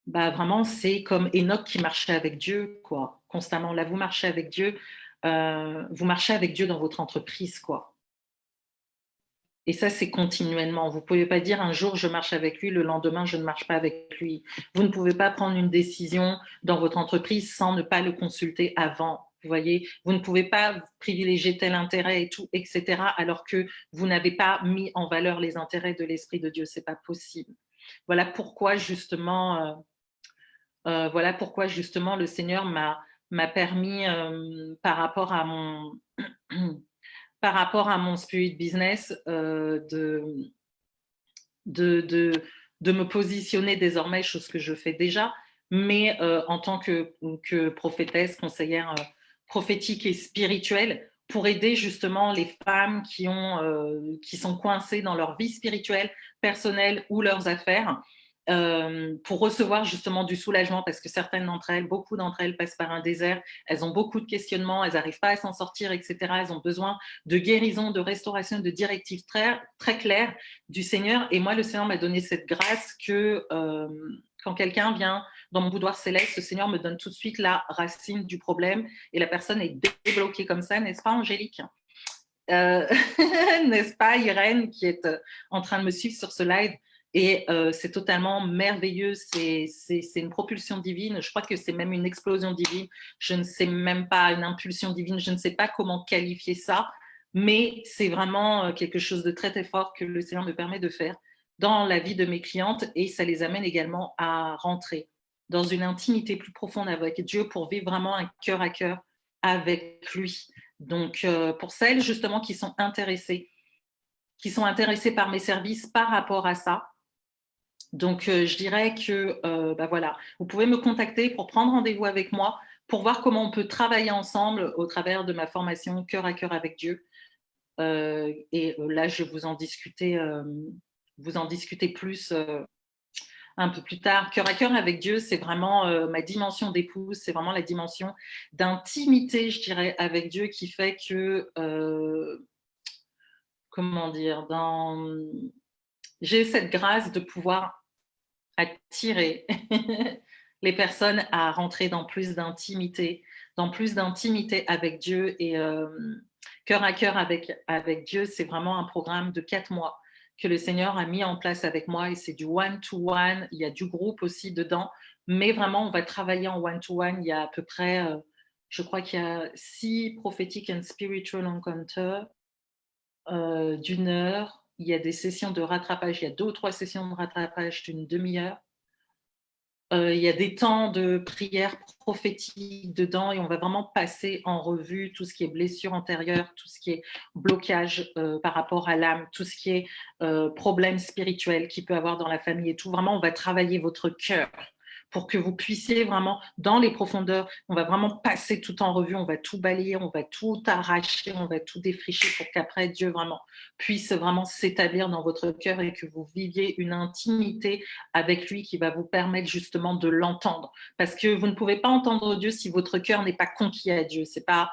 vraiment, c'est comme Enoch qui marchait avec Dieu, quoi, constamment. Là, vous marchez avec Dieu, vous marchez avec Dieu dans votre entreprise, quoi. Et ça, c'est continuellement. Vous ne pouvez pas dire un jour je marche avec lui, le lendemain je ne marche pas avec lui. Vous ne pouvez pas prendre une décision dans votre entreprise sans ne pas le consulter avant. Vous voyez, vous ne pouvez pas privilégier tel intérêt et tout, etc. alors que vous n'avez pas mis en valeur les intérêts de l'Esprit de Dieu. C'est pas possible. Voilà pourquoi justement Voilà pourquoi justement le Seigneur m'a permis, par rapport à mon spirit business, de de de me positionner désormais, chose que je fais déjà, mais en tant que prophétesse, conseillère, prophétique et spirituelle, pour aider justement les femmes qui sont coincées dans leur vie spirituelle, personnelle ou leurs affaires, pour recevoir justement du soulagement parce que certaines d'entre elles, beaucoup d'entre elles passent par un désert, elles ont beaucoup de questionnements, elles n'arrivent pas à s'en sortir, et cetera. Elles ont besoin de guérison, de restauration, de directives très très claires du Seigneur. Et moi, le Seigneur m'a donné cette grâce que quand quelqu'un vient dans mon boudoir céleste, le Seigneur me donne tout de suite la racine du problème et la personne est débloquée comme ça, n'est-ce pas, Angélique? euh, N'est-ce pas, Irène, qui est en train de me suivre sur ce live? Et c'est totalement merveilleux, c'est une propulsion divine, je crois que c'est même une explosion divine, je ne sais même pas, une impulsion divine, je ne sais pas comment qualifier ça, mais c'est vraiment quelque chose de très très fort que le Seigneur me permet de faire dans la vie de mes clientes et ça les amène également à rentrer dans une intimité plus profonde avec Dieu pour vivre vraiment un cœur à cœur avec lui. Donc, pour celles justement qui sont intéressées par mes services par rapport à ça, donc je dirais que bah voilà, vous pouvez me contacter pour prendre rendez-vous avec moi, pour voir comment on peut travailler ensemble au travers de ma formation Cœur à cœur avec Dieu. Et là, je vais vous en discuter plus un peu plus tard. Cœur à cœur avec Dieu, c'est vraiment ma dimension d'épouse, c'est vraiment la dimension d'intimité, je dirais, avec Dieu qui fait que comment dire, j'ai cette grâce de pouvoir attirer les personnes à rentrer dans plus d'intimité avec Dieu. Et cœur à cœur avec Dieu, c'est vraiment un programme de 4 mois que le Seigneur a mis en place avec moi et c'est du one-to-one. Il y a du groupe aussi dedans, mais vraiment, on va travailler en one-to-one. Il y a à peu près, je crois qu'il y a 6 prophetic and spiritual encounters d'une heure. Il y a des sessions de rattrapage. Il y a 2 ou 3 sessions de rattrapage d'une demi-heure. Il y a des temps de prière prophétique dedans et on va vraiment passer en revue tout ce qui est blessure antérieure, tout ce qui est blocage par rapport à l'âme, tout ce qui est problème spirituel qu'il peut avoir dans la famille et tout. Vraiment, on va travailler votre cœur pour que vous puissiez vraiment, dans les profondeurs, on va vraiment passer tout en revue, on va tout balayer, on va tout arracher, on va tout défricher pour qu'après Dieu vraiment puisse vraiment s'établir dans votre cœur et que vous viviez une intimité avec lui qui va vous permettre justement de l'entendre. Parce que vous ne pouvez pas entendre Dieu si votre cœur n'est pas conquis à Dieu. C'est pas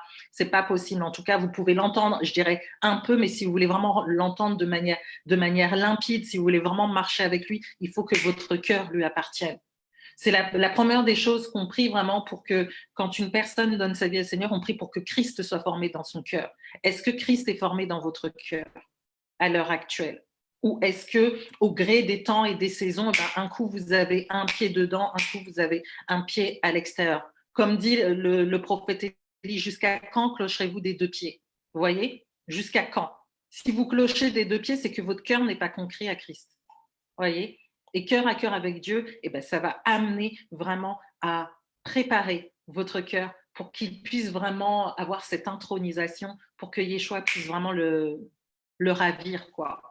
possible. En tout cas, vous pouvez l'entendre, je dirais un peu, mais si vous voulez vraiment l'entendre de manière limpide, si vous voulez vraiment marcher avec lui, il faut que votre cœur lui appartienne. C'est la première des choses qu'on prie vraiment pour que, quand une personne donne sa vie au Seigneur, on prie pour que Christ soit formé dans son cœur. Est-ce que Christ est formé dans votre cœur à l'heure actuelle? Ou est-ce que, au gré des temps et des saisons, ben, un coup vous avez un pied dedans, un coup vous avez un pied à l'extérieur? Comme dit le prophète Élie, jusqu'à quand clocherez-vous des 2 pieds? Vous voyez? Jusqu'à quand? Si vous clochez des 2 pieds, c'est que votre cœur n'est pas concret à Christ. Vous voyez? Et cœur à cœur avec Dieu, eh ben, ça va amener vraiment à préparer votre cœur pour qu'il puisse vraiment avoir cette intronisation, pour que Yeshua puisse vraiment le ravir, quoi.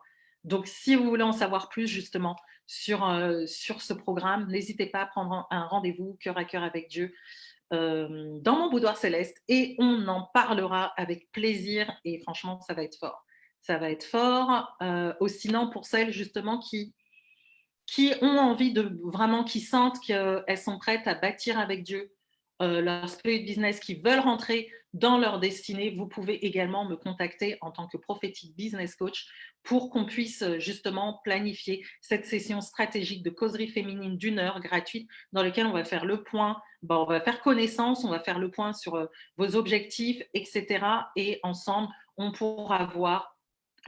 Donc, si vous voulez en savoir plus justement sur ce programme, n'hésitez pas à prendre un rendez-vous cœur à cœur avec Dieu dans mon boudoir céleste et on en parlera avec plaisir et franchement, ça va être fort. Ça va être fort. Sinon, pour celles justement qui ont envie de vraiment, qui sentent qu'elles sont prêtes à bâtir avec Dieu leur spirit business, qui veulent rentrer dans leur destinée, vous pouvez également me contacter en tant que prophétique business coach pour qu'on puisse justement planifier cette session stratégique de causerie féminine d'une heure gratuite dans laquelle on va faire le point, on va faire connaissance, on va faire le point sur vos objectifs, etc. Et ensemble, on pourra voir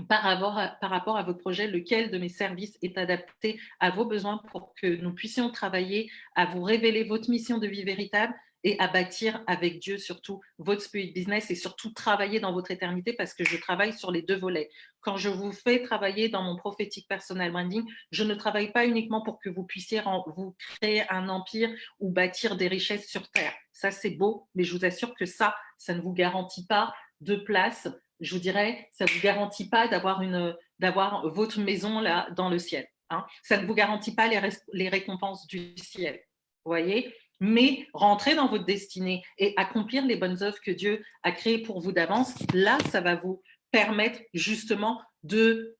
par rapport à votre projet, lequel de mes services est adapté à vos besoins pour que nous puissions travailler à vous révéler votre mission de vie véritable et à bâtir avec Dieu surtout votre spirit business et surtout travailler dans votre éternité parce que je travaille sur les deux volets. Quand je vous fais travailler dans mon prophétique personal branding, je ne travaille pas uniquement pour que vous puissiez vous créer un empire ou bâtir des richesses sur terre. Ça, c'est beau, mais je vous assure que ça ne vous garantit pas de place. Je vous dirais, ça ne vous garantit pas d'avoir votre maison là dans le ciel. Hein. Ça ne vous garantit pas les récompenses du ciel. Vous voyez? Mais rentrer dans votre destinée et accomplir les bonnes œuvres que Dieu a créées pour vous d'avance, là, ça va vous permettre justement de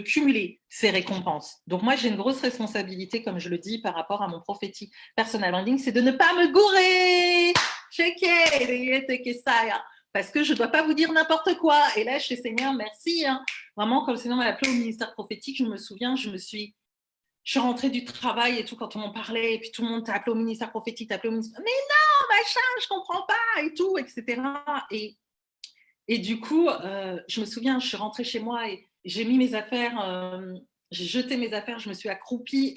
cumuler ces récompenses. Donc moi, j'ai une grosse responsabilité, comme je le dis, par rapport à mon prophétique personal branding, c'est de ne pas me gourer. Parce que je ne dois pas vous dire n'importe quoi. Et là, chez Seigneur, merci. Hein. Vraiment, quand le Seigneur m'a appelé au ministère prophétique, je me souviens, je suis rentrée du travail et tout, quand on m'en parlait, et puis tout le monde t'a appelé au ministère prophétique, t'a appelé au ministère. Mais non, machin, je comprends pas, et tout, etc. Et du coup, je me souviens, je suis rentrée chez moi et j'ai mis mes affaires, j'ai jeté mes affaires, je me suis accroupie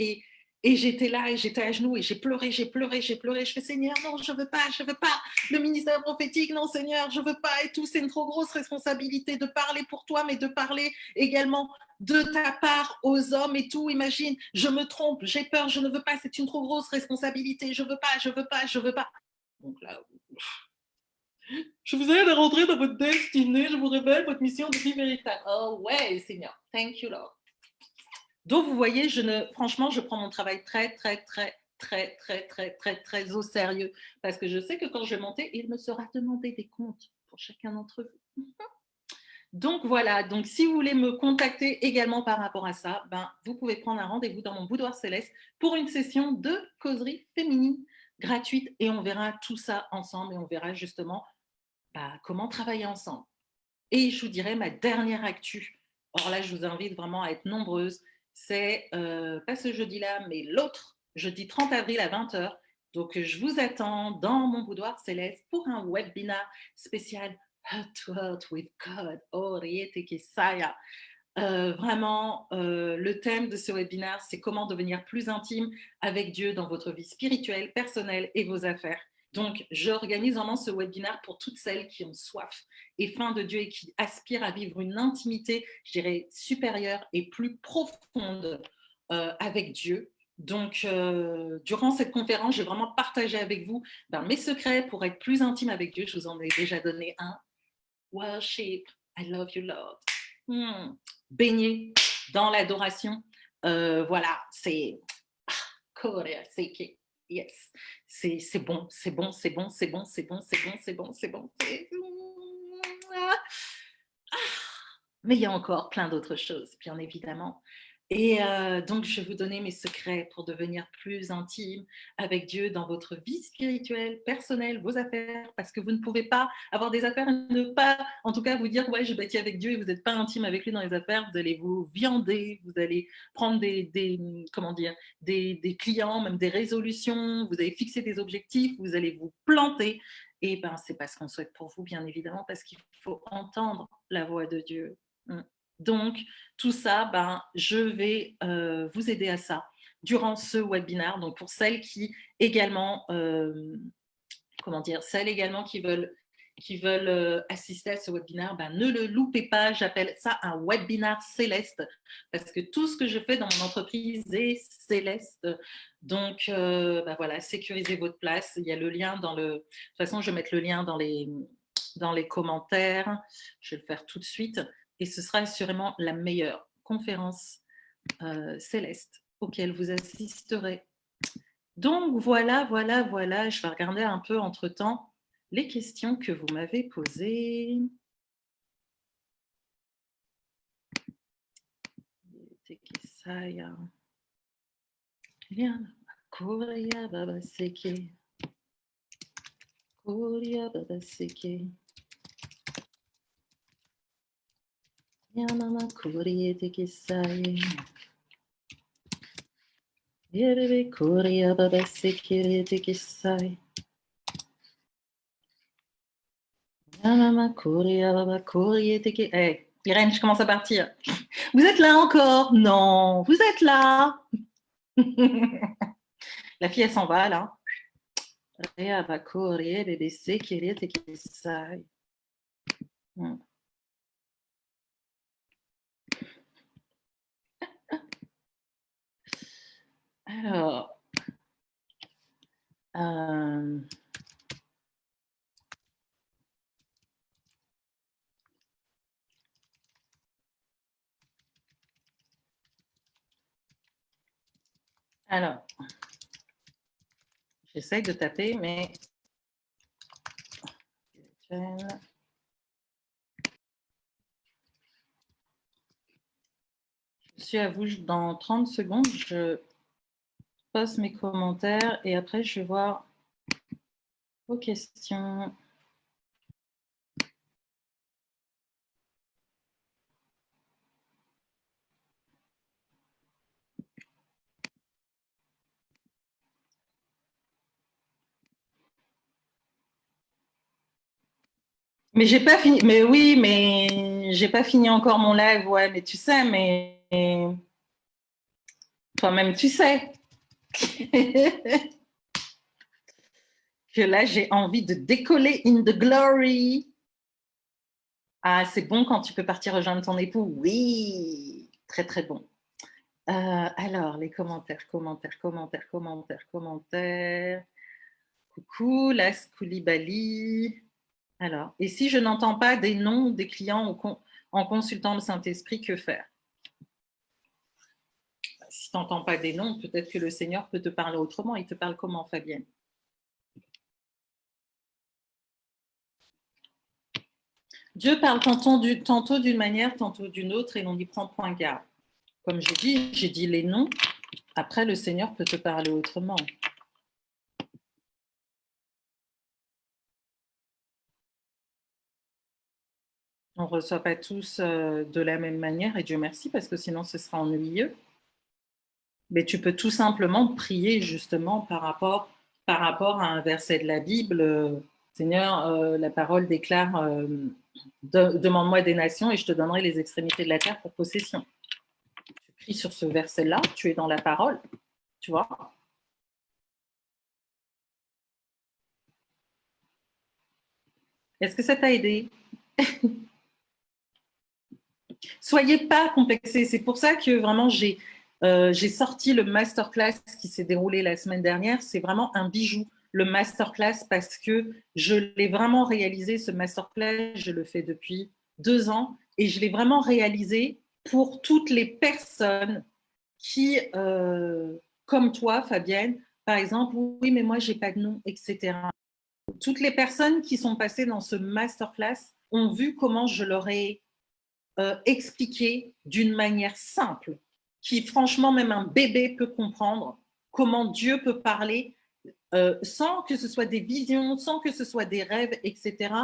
et j'étais là et j'étais à genoux et j'ai pleuré. Je fais Seigneur, non, je veux pas. Le ministère prophétique, non, Seigneur, je veux pas et tout. C'est une trop grosse responsabilité de parler pour toi, mais de parler également de ta part aux hommes et tout. Imagine, je me trompe, j'ai peur, je ne veux pas. C'est une trop grosse responsabilité. Je veux pas. Donc là, je vous aide à rentrer dans votre destinée. Je vous révèle votre mission de vie véritable. Oh ouais, Seigneur. Thank you, Lord. Donc, vous voyez, franchement, je prends mon travail très au sérieux parce que je sais que quand je vais monter, il me sera demandé des comptes pour chacun d'entre vous. Donc, voilà. Donc, si vous voulez me contacter également par rapport à ça, vous pouvez prendre un rendez-vous dans mon boudoir céleste pour une session de causerie féminine gratuite et on verra tout ça ensemble et on verra justement comment travailler ensemble. Et je vous dirais ma dernière actu. Or là, je vous invite vraiment à être nombreuses. C'est pas ce jeudi-là, mais l'autre, jeudi 30 avril à 20h. Donc, je vous attends dans mon boudoir céleste pour un webinaire spécial Heart to Heart with God. Oriete Kesaya. Vraiment, le thème de ce webinaire, c'est comment devenir plus intime avec Dieu dans votre vie spirituelle, personnelle et vos affaires. Donc, j'organise vraiment ce webinaire pour toutes celles qui ont soif et faim de Dieu et qui aspirent à vivre une intimité, je dirais, supérieure et plus profonde avec Dieu. Donc, durant cette conférence, j'ai vraiment partagé avec vous mes secrets pour être plus intime avec Dieu. Je vous en ai déjà donné un. Worship, I love you, Lord. Baigner dans l'adoration. Voilà, c'est Korea, c'est yes. C'est bon. Mais il y a encore plein d'autres choses, bien évidemment. Et donc, je vais vous donner mes secrets pour devenir plus intime avec Dieu dans votre vie spirituelle, personnelle, vos affaires, parce que vous ne pouvez pas avoir des affaires et ne pas, en tout cas, vous dire, ouais, je bâtis avec Dieu et vous n'êtes pas intime avec lui dans les affaires, vous allez vous viander, vous allez prendre comment dire, des clients, même des résolutions, vous allez fixer des objectifs, vous allez vous planter. Et c'est pas ce qu'on souhaite pour vous, bien évidemment, parce qu'il faut entendre la voix de Dieu. Donc, tout ça, je vais vous aider à ça durant ce webinaire. Donc, pour celles qui également, celles également qui veulent assister à ce webinaire, ne le loupez pas. J'appelle ça un webinaire céleste parce que tout ce que je fais dans mon entreprise est céleste. Donc, voilà, sécurisez votre place. Il y a le lien de toute façon, je vais mettre le lien dans les commentaires. Je vais le faire tout de suite. Et ce sera assurément la meilleure conférence céleste auquel vous assisterez. Donc, voilà. Je vais regarder un peu entre-temps les questions que vous m'avez posées. Yamama Korea Tekisai. Yerebe Korea Baba Sekiri Tekisai. Yamama Korea Baba Korea Tekisai. Hey, Irène, je commence à partir. Vous êtes là encore? Non, vous êtes là. La fille, elle s'en va là. Reabako, rie, BBC, Kirie, Tekisai. Alors, j'essaye de taper, mais je suis à vous dans 30 secondes. Je poste mes commentaires et après, je vais voir vos questions. Mais j'ai pas fini. Mais oui, mais j'ai pas fini encore mon live. Ouais, mais tu sais, mais toi-même, tu sais que là, j'ai envie de décoller in the glory. Ah, c'est bon quand tu peux partir rejoindre ton époux. Oui, très très bon. Alors, les commentaires. Coucou, Las Koulibaly. Alors, et si je n'entends pas des noms des clients en consultant le Saint-Esprit, que faire? Si tu n'entends pas des noms, peut-être que le Seigneur peut te parler autrement. Il te parle comment, Fabienne? Dieu parle tantôt d'une manière, tantôt d'une autre, et l'on y prend point garde. Comme j'ai dit les noms. Après, le Seigneur peut te parler autrement. On ne reçoit pas tous de la même manière, et Dieu merci, parce que sinon ce sera ennuyeux. Mais tu peux tout simplement prier justement par rapport à un verset de la Bible. Seigneur, la parole déclare demande-moi des nations et je te donnerai les extrémités de la terre pour possession. Tu pries sur ce verset-là, tu es dans la parole, tu vois. Est-ce que ça t'a aidé? Soyez pas complexés. C'est pour ça que vraiment j'ai sorti le masterclass qui s'est déroulé la semaine dernière. C'est vraiment un bijou, le masterclass, parce que je l'ai vraiment réalisé, ce masterclass, je le fais depuis 2 ans et je l'ai vraiment réalisé pour toutes les personnes qui, comme toi, Fabienne, par exemple, oui, mais moi, j'ai pas de nom, etc. Toutes les personnes qui sont passées dans ce masterclass ont vu comment je leur ai expliqué d'une manière simple, qui franchement même un bébé peut comprendre comment Dieu peut parler sans que ce soit des visions, sans que ce soit des rêves, etc.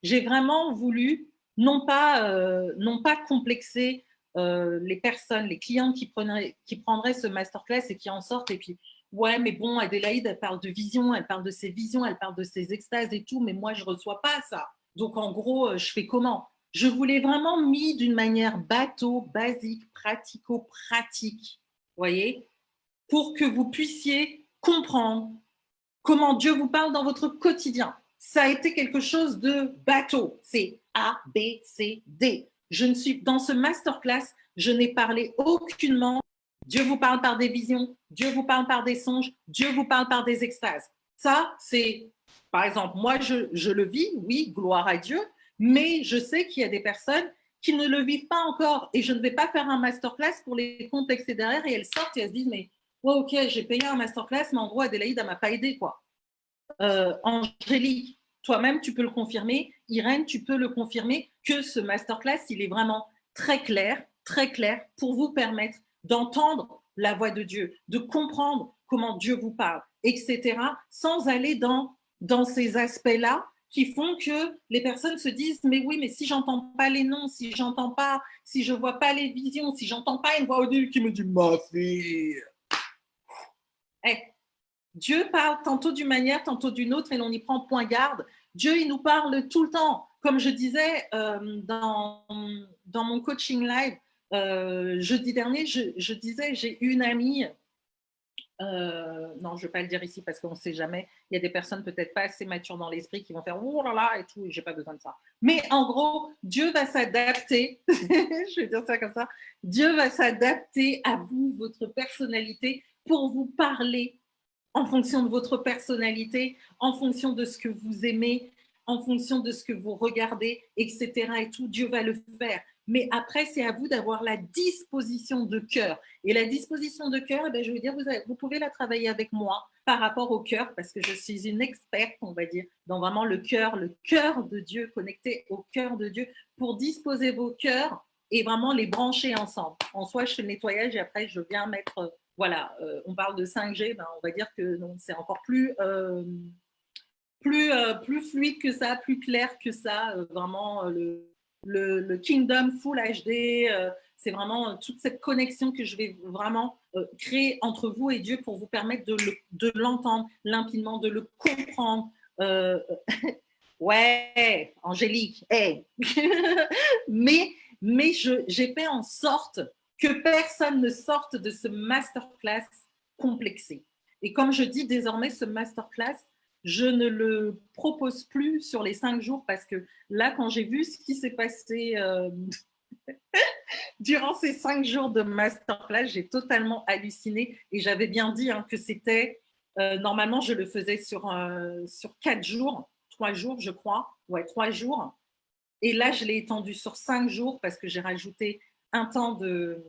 J'ai vraiment voulu non pas complexer les personnes, les clients qui prendraient ce masterclass et qui en sortent et puis ouais, mais bon, Adélaïde, elle parle de vision, elle parle de ses visions, elle parle de ses extases et tout, mais moi, je ne reçois pas ça. Donc, en gros, je fais comment? Je voulais vraiment mis d'une manière bateau, basique, pratico-pratique, voyez, pour que vous puissiez comprendre comment Dieu vous parle dans votre quotidien. Ça a été quelque chose de bateau. C'est A, B, C, D. Je ne suis dans ce masterclass, je n'ai parlé aucunement. Dieu vous parle par des visions, Dieu vous parle par des songes, Dieu vous parle par des extases. Ça, c'est, par exemple, moi, je le vis, oui, gloire à Dieu, mais je sais qu'il y a des personnes qui ne le vivent pas encore et je ne vais pas faire un masterclass pour les complexer derrière et elles sortent et elles se disent, mais ouais, ok, j'ai payé un masterclass, mais en gros, Adélaïde, elle ne m'a pas aidé, quoi. Angélique, toi-même, tu peux le confirmer. Irène, tu peux le confirmer que ce masterclass, il est vraiment très clair pour vous permettre d'entendre la voix de Dieu, de comprendre comment Dieu vous parle, etc., sans aller dans ces aspects-là qui font que les personnes se disent mais oui, mais si j'entends pas les noms, si j'entends pas, si je vois pas les visions, si j'entends pas une voix audible qui me dit ma fille, hey, Dieu parle tantôt d'une manière, tantôt d'une autre, et l'on y prend point garde. Dieu, il nous parle tout le temps. Comme je disais dans mon coaching live jeudi dernier, je disais, j'ai une amie non, je ne vais pas le dire ici parce qu'on ne sait jamais. Il y a des personnes peut-être pas assez matures dans l'esprit qui vont faire oh là là et tout, et j'ai pas besoin de ça. Mais en gros, Dieu va s'adapter. Je vais dire ça comme ça. Dieu va s'adapter à vous, votre personnalité, pour vous parler en fonction de votre personnalité, en fonction de ce que vous aimez, en fonction de ce que vous regardez, etc. Et tout, Dieu va le faire. Mais après, c'est à vous d'avoir la disposition de cœur. Et la disposition de cœur, je veux dire, vous pouvez la travailler avec moi par rapport au cœur, parce que je suis une experte, on va dire, dans vraiment le cœur de Dieu, connecté au cœur de Dieu, pour disposer vos cœurs et vraiment les brancher ensemble. En soi, je fais le nettoyage et après, je viens mettre voilà, on parle de 5G, on va dire que c'est encore plus fluide que ça, plus clair que ça. Vraiment, le Kingdom Full HD, c'est vraiment toute cette connexion que je vais vraiment créer entre vous et Dieu pour vous permettre de l'entendre limpidement, de le comprendre. Ouais, Angélique, hey. mais j'ai fait en sorte que personne ne sorte de ce masterclass complexé. Et comme je dis désormais, ce masterclass, je ne le propose plus sur les 5 jours parce que là, quand j'ai vu ce qui s'est passé durant ces 5 jours de masterclass, j'ai totalement halluciné et j'avais bien dit que c'était, normalement, je le faisais sur 4 jours, 3 jours, je crois. Ouais, 3 jours. Et là, je l'ai étendu sur 5 jours parce que j'ai rajouté un temps de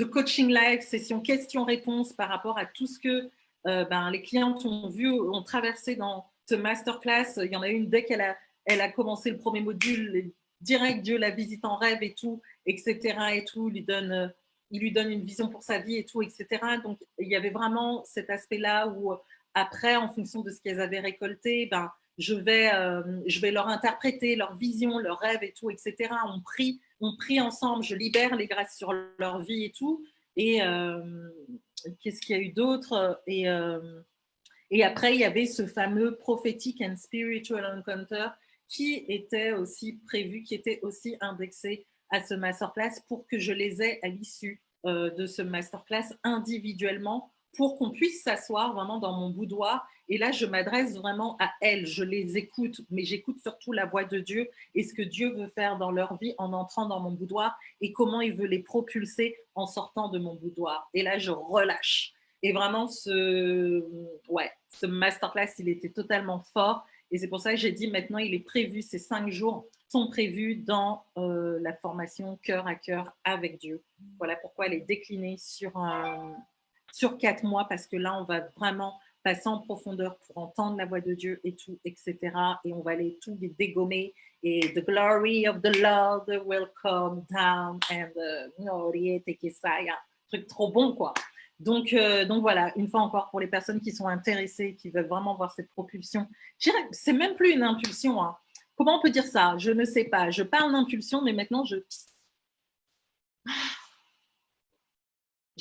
coaching live, session questions-réponses par rapport à tout ce que les clientes ont vu, ont traversé dans ce masterclass. Il y en a une dès elle a commencé le premier module, direct Dieu la visite en rêve et tout, etc. Et tout, il lui donne une vision pour sa vie et tout, etc. Donc, il y avait vraiment cet aspect-là où après, en fonction de ce qu'elles avaient récolté, je vais leur interpréter leur vision, leurs rêves et tout, etc. On prie ensemble, je libère les grâces sur leur vie et tout. Et qu'est-ce qu'il y a eu d'autre et après, il y avait ce fameux prophétique and spiritual encounter qui était aussi prévu, qui était aussi indexé à ce masterclass pour que je les ai à l'issue de ce masterclass individuellement pour qu'on puisse s'asseoir vraiment dans mon boudoir. Et là, je m'adresse vraiment à elles, je les écoute, mais j'écoute surtout la voix de Dieu et ce que Dieu veut faire dans leur vie en entrant dans mon boudoir et comment il veut les propulser en sortant de mon boudoir. Et là, je relâche. Et vraiment, ce masterclass, il était totalement fort. Et c'est pour ça que j'ai dit maintenant, il est prévu, ces 5 jours sont prévus dans la formation cœur à cœur avec Dieu. Voilà pourquoi elle est déclinée sur 4 mois, parce que là, on va vraiment passer en profondeur pour entendre la voix de Dieu et tout, etc. Et on va aller tout dégommer. Et the glory of the Lord will come down and truc trop bon, quoi. Donc voilà, une fois encore, pour les personnes qui sont intéressées, qui veulent vraiment voir cette propulsion, je dirais, c'est même plus une impulsion. Comment on peut dire ça? Je ne sais pas. Je parle d'impulsion, mais maintenant, je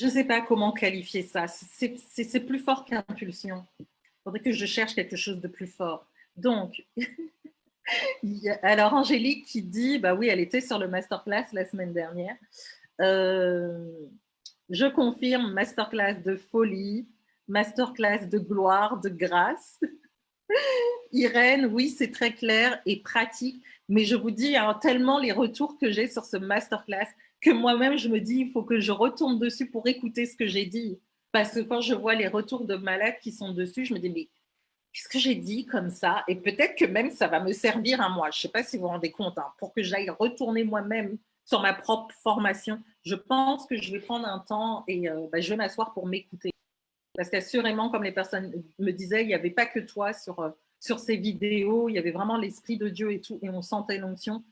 ne sais pas comment qualifier ça. C'est plus fort qu'impulsion. Il faudrait que je cherche quelque chose de plus fort. Donc, alors Angélique qui dit, bah oui, elle était sur le masterclass la semaine dernière. Je confirme, masterclass de folie, masterclass de gloire, de grâce. Irène, oui, c'est très clair et pratique, mais je vous dis tellement les retours que j'ai sur ce masterclass que moi-même, je me dis, il faut que je retourne dessus pour écouter ce que j'ai dit. Parce que quand je vois les retours de malades qui sont dessus, je me dis, mais qu'est-ce que j'ai dit comme ça? Et peut-être que même ça va me servir à moi. Je ne sais pas si vous vous rendez compte, pour que j'aille retourner moi-même sur ma propre formation. Je pense que je vais prendre un temps et je vais m'asseoir pour m'écouter. Parce qu'assurément, comme les personnes me disaient, il n'y avait pas que toi sur ces vidéos, il y avait vraiment l'Esprit de Dieu et tout, et on sentait l'onction.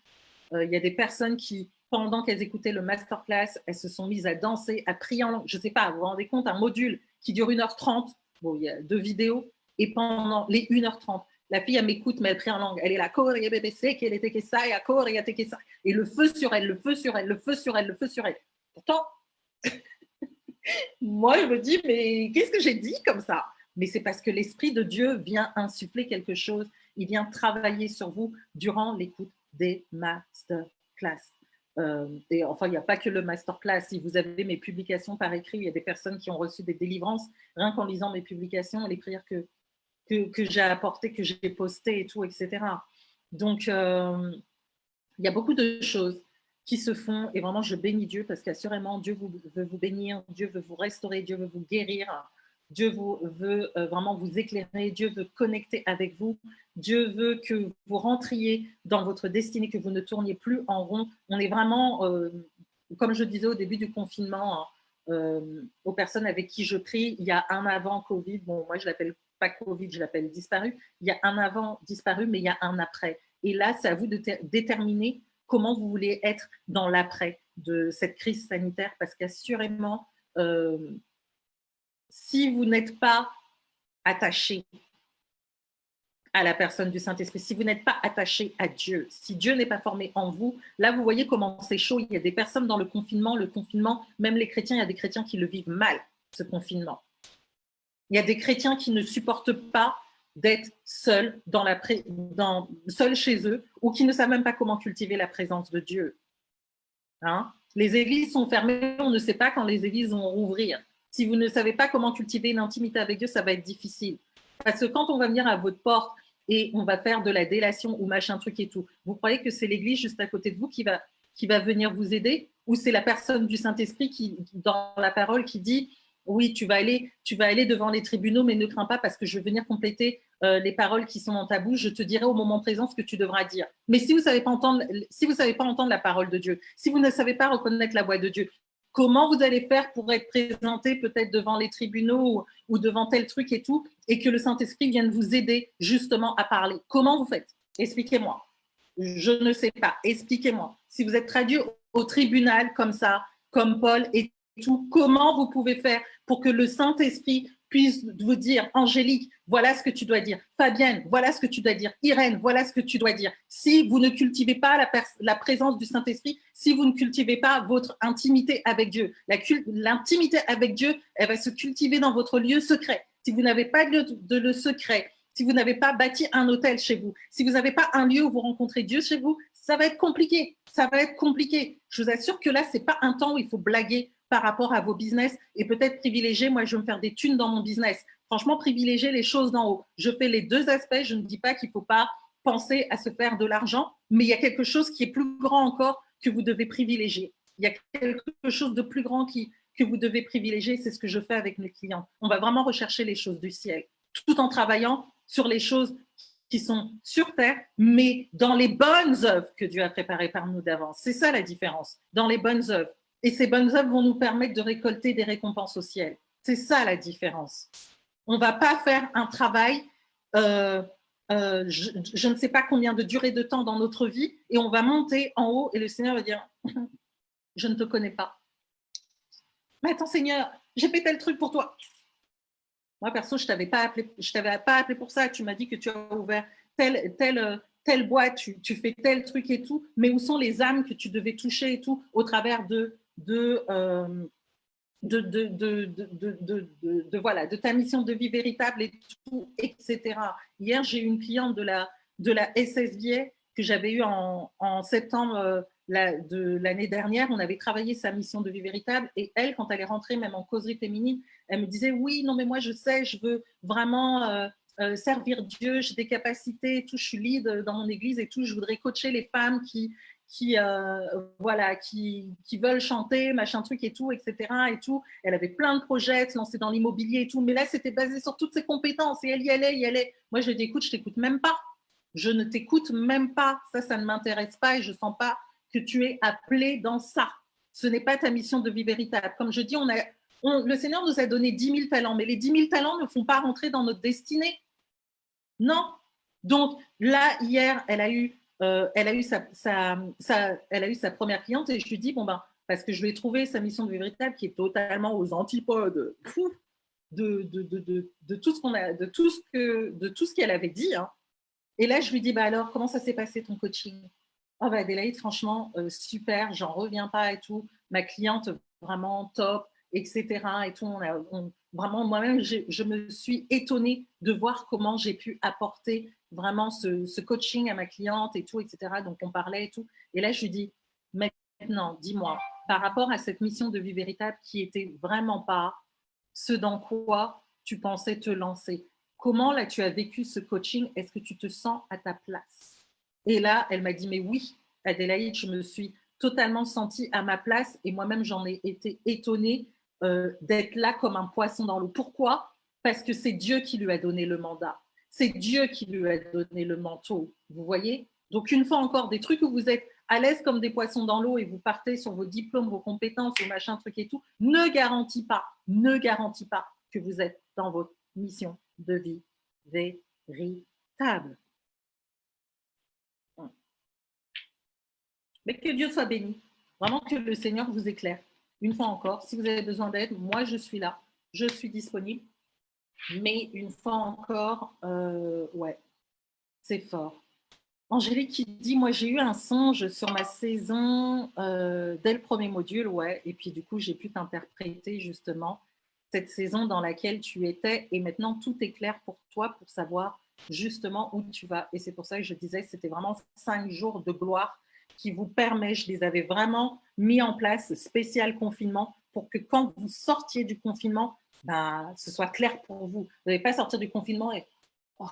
Il y a des personnes qui, pendant qu'elles écoutaient le masterclass, elles se sont mises à danser, à prier en langue. Je ne sais pas, vous vous rendez compte, un module qui dure 1h30, bon, il y a 2 vidéos, et pendant les 1h30, la fille, elle m'écoute, mais elle prie en langue. Elle est là, et le feu sur elle, le feu sur elle, le feu sur elle, le feu sur elle. Pourtant, moi, je me dis, mais qu'est-ce que j'ai dit comme ça? Mais c'est parce que l'Esprit de Dieu vient insuffler quelque chose. Il vient travailler sur vous durant l'écoute des masterclass. Et enfin, il n'y a pas que le masterclass. Si vous avez mes publications par écrit, il y a des personnes qui ont reçu des délivrances rien qu'en lisant mes publications et les prières que j'ai apportées, que j'ai postées et tout, etc. Donc, il y a beaucoup de choses qui se font et vraiment, je bénis Dieu parce qu'assurément, Dieu veut vous bénir, Dieu veut vous restaurer, Dieu veut vous guérir, Dieu veut vraiment vous éclairer, Dieu veut connecter avec vous, Dieu veut que vous rentriez dans votre destinée, que vous ne tourniez plus en rond. On est vraiment, comme je disais au début du confinement, hein, aux personnes avec qui je prie, il y a un avant Covid, bon, moi je l'appelle pas Covid, je l'appelle disparu, il y a un avant disparu, mais il y a un après. Et là, c'est à vous de déterminer comment vous voulez être dans l'après de cette crise sanitaire, parce qu'assurément, si vous n'êtes pas attaché à la personne du Saint-Esprit, si vous n'êtes pas attaché à Dieu, si Dieu n'est pas formé en vous, là, vous voyez comment c'est chaud. Il y a des personnes dans le confinement, même les chrétiens, il y a des chrétiens qui le vivent mal, ce confinement. Il y a des chrétiens qui ne supportent pas d'être seuls, seuls chez eux, ou qui ne savent même pas comment cultiver la présence de Dieu. Hein? Les églises sont fermées, on ne sait pas quand les églises vont rouvrir. Si vous ne savez pas comment cultiver une intimité avec Dieu, ça va être difficile. Parce que quand on va venir à votre porte et on va faire de la délation ou machin truc et tout, vous croyez que c'est l'église juste à côté de vous qui va venir vous aider, ou c'est la personne du Saint-Esprit qui, dans la parole, qui dit oui, tu vas aller devant les tribunaux, mais ne crains pas parce que je vais venir compléter les paroles qui sont dans ta bouche. Je te dirai au moment présent ce que tu devras dire. Mais si vous ne savez pas entendre la parole de Dieu, si vous ne savez pas reconnaître la voix de Dieu, comment vous allez faire pour être présenté peut-être devant les tribunaux ou devant tel truc et tout, et que le Saint-Esprit vienne vous aider justement à parler? Comment vous faites? Expliquez-moi. Je ne sais pas. Expliquez-moi. Si vous êtes traduit au tribunal comme ça, comme Paul et tout, comment vous pouvez faire pour que le Saint-Esprit puisse vous dire, Angélique, voilà ce que tu dois dire. Fabienne, voilà ce que tu dois dire. Irène, voilà ce que tu dois dire. Si vous ne cultivez pas la présence du Saint-Esprit, si vous ne cultivez pas votre intimité avec Dieu, l'intimité avec Dieu, elle va se cultiver dans votre lieu secret. Si vous n'avez pas de le secret, si vous n'avez pas bâti un hôtel chez vous, si vous n'avez pas un lieu où vous rencontrez Dieu chez vous, ça va être compliqué. Ça va être compliqué. Je vous assure que là, ce n'est pas un temps où il faut blaguer par rapport à vos business et peut-être privilégier, moi je veux me faire des thunes dans mon business. Franchement, privilégier les choses d'en haut. Je fais les deux aspects, je ne dis pas qu'il ne faut pas penser à se faire de l'argent, mais il y a quelque chose qui est plus grand encore que vous devez privilégier. Il y a quelque chose de plus grand que vous devez privilégier, c'est ce que je fais avec mes clients. On va vraiment rechercher les choses du ciel, tout en travaillant sur les choses qui sont sur terre, mais dans les bonnes œuvres que Dieu a préparées par nous d'avance. C'est ça la différence, dans les bonnes œuvres. Et ces bonnes œuvres vont nous permettre de récolter des récompenses au ciel. C'est ça la différence. On ne va pas faire un travail, je ne sais pas combien de durée de temps dans notre vie, et on va monter en haut et le Seigneur va dire, je ne te connais pas. Mais attends Seigneur, j'ai fait tel truc pour toi. Moi, perso, je ne t'avais pas appelé pour ça. Tu m'as dit que tu as ouvert telle boîte, tu fais tel truc et tout. Mais où sont les âmes que tu devais toucher et tout au travers voilà, de ta mission de vie véritable et tout, etc. Hier, j'ai eu une cliente de la SSBA que j'avais eue en septembre de l'année dernière. On avait travaillé sa mission de vie véritable et elle, quand elle est rentrée, même en causerie féminine, elle me disait oui, non, mais moi, je sais, je veux vraiment servir Dieu, j'ai des capacités et tout, je suis lead dans mon église et tout, je voudrais coacher les femmes voilà, qui veulent chanter, machin truc et tout, etc. Et tout. Elle avait plein de projets, se lancer dans l'immobilier et tout, mais là, c'était basé sur toutes ses compétences et elle y allait. Moi, je lui ai dit, écoute, je t'écoute même pas. Je ne t'écoute même pas. Ça ne m'intéresse pas et je sens pas que tu es appelé dans ça. Ce n'est pas ta mission de vie véritable. Comme je dis, le Seigneur nous a donné 10 000 talents, mais les 10 000 talents ne font pas rentrer dans notre destinée. Non. Donc là, hier, elle a eu sa première cliente et je lui dis, bon ben, parce que je lui ai trouvé sa mission de vie véritable qui est totalement aux antipodes de tout ce qu'on a, de tout ce qu'elle avait dit. Hein. Et là, je lui dis, bah alors, comment ça s'est passé ton coaching? Oh bah Adélaïde, franchement, super, j'en reviens pas et tout. Ma cliente, vraiment top, etc. Et tout. Vraiment, moi-même, je me suis étonnée de voir comment j'ai pu apporter vraiment ce coaching à ma cliente et tout, etc. Donc, on parlait et tout. Et là, je lui dis, maintenant, dis-moi, par rapport à cette mission de vie véritable qui était vraiment pas ce dans quoi tu pensais te lancer, comment là tu as vécu ce coaching? Est-ce que tu te sens à ta place? Et là, elle m'a dit, mais oui, Adélaïde, je me suis totalement sentie à ma place et moi-même, j'en ai été étonnée d'être là comme un poisson dans l'eau. Pourquoi? Parce que c'est Dieu qui lui a donné le mandat. C'est Dieu qui lui a donné le manteau. Vous voyez? Donc, une fois encore, des trucs où vous êtes à l'aise comme des poissons dans l'eau et vous partez sur vos diplômes, vos compétences, vos machins, trucs et tout, ne garantit pas que vous êtes dans votre mission de vie véritable. Mais que Dieu soit béni. Vraiment que le Seigneur vous éclaire. Une fois encore, si vous avez besoin d'aide, moi je suis là, je suis disponible. Mais une fois encore, ouais, c'est fort. Angélique qui dit, moi j'ai eu un songe sur ma saison dès le premier module, ouais, et puis du coup j'ai pu t'interpréter justement cette saison dans laquelle tu étais et maintenant tout est clair pour toi pour savoir justement où tu vas. Et c'est pour ça que je disais que c'était vraiment 5 jours de gloire qui vous permet, je les avais vraiment mis en place, spécial confinement, pour que quand vous sortiez du confinement, ben, ce soit clair pour vous. Vous n'allez pas sortir du confinement et oh,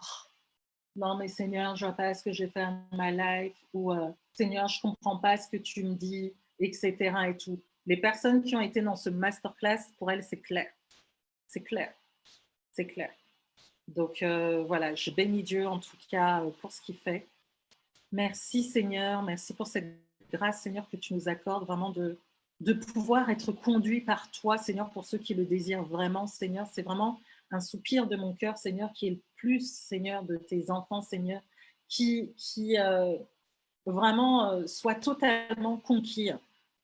non, mais Seigneur, je ne vois pas ce que j'ai fait dans ma life, ou Seigneur, je ne comprends pas ce que tu me dis, etc. Et tout. Les personnes qui ont été dans ce masterclass, pour elles, c'est clair. C'est clair. C'est clair. Donc voilà, je bénis Dieu en tout cas pour ce qu'il fait. Merci Seigneur, merci pour cette grâce Seigneur que tu nous accordes vraiment de pouvoir être conduit par toi Seigneur pour ceux qui le désirent vraiment Seigneur. C'est vraiment un soupir de mon cœur Seigneur qui est le plus Seigneur de tes enfants Seigneur qui vraiment soit totalement conquis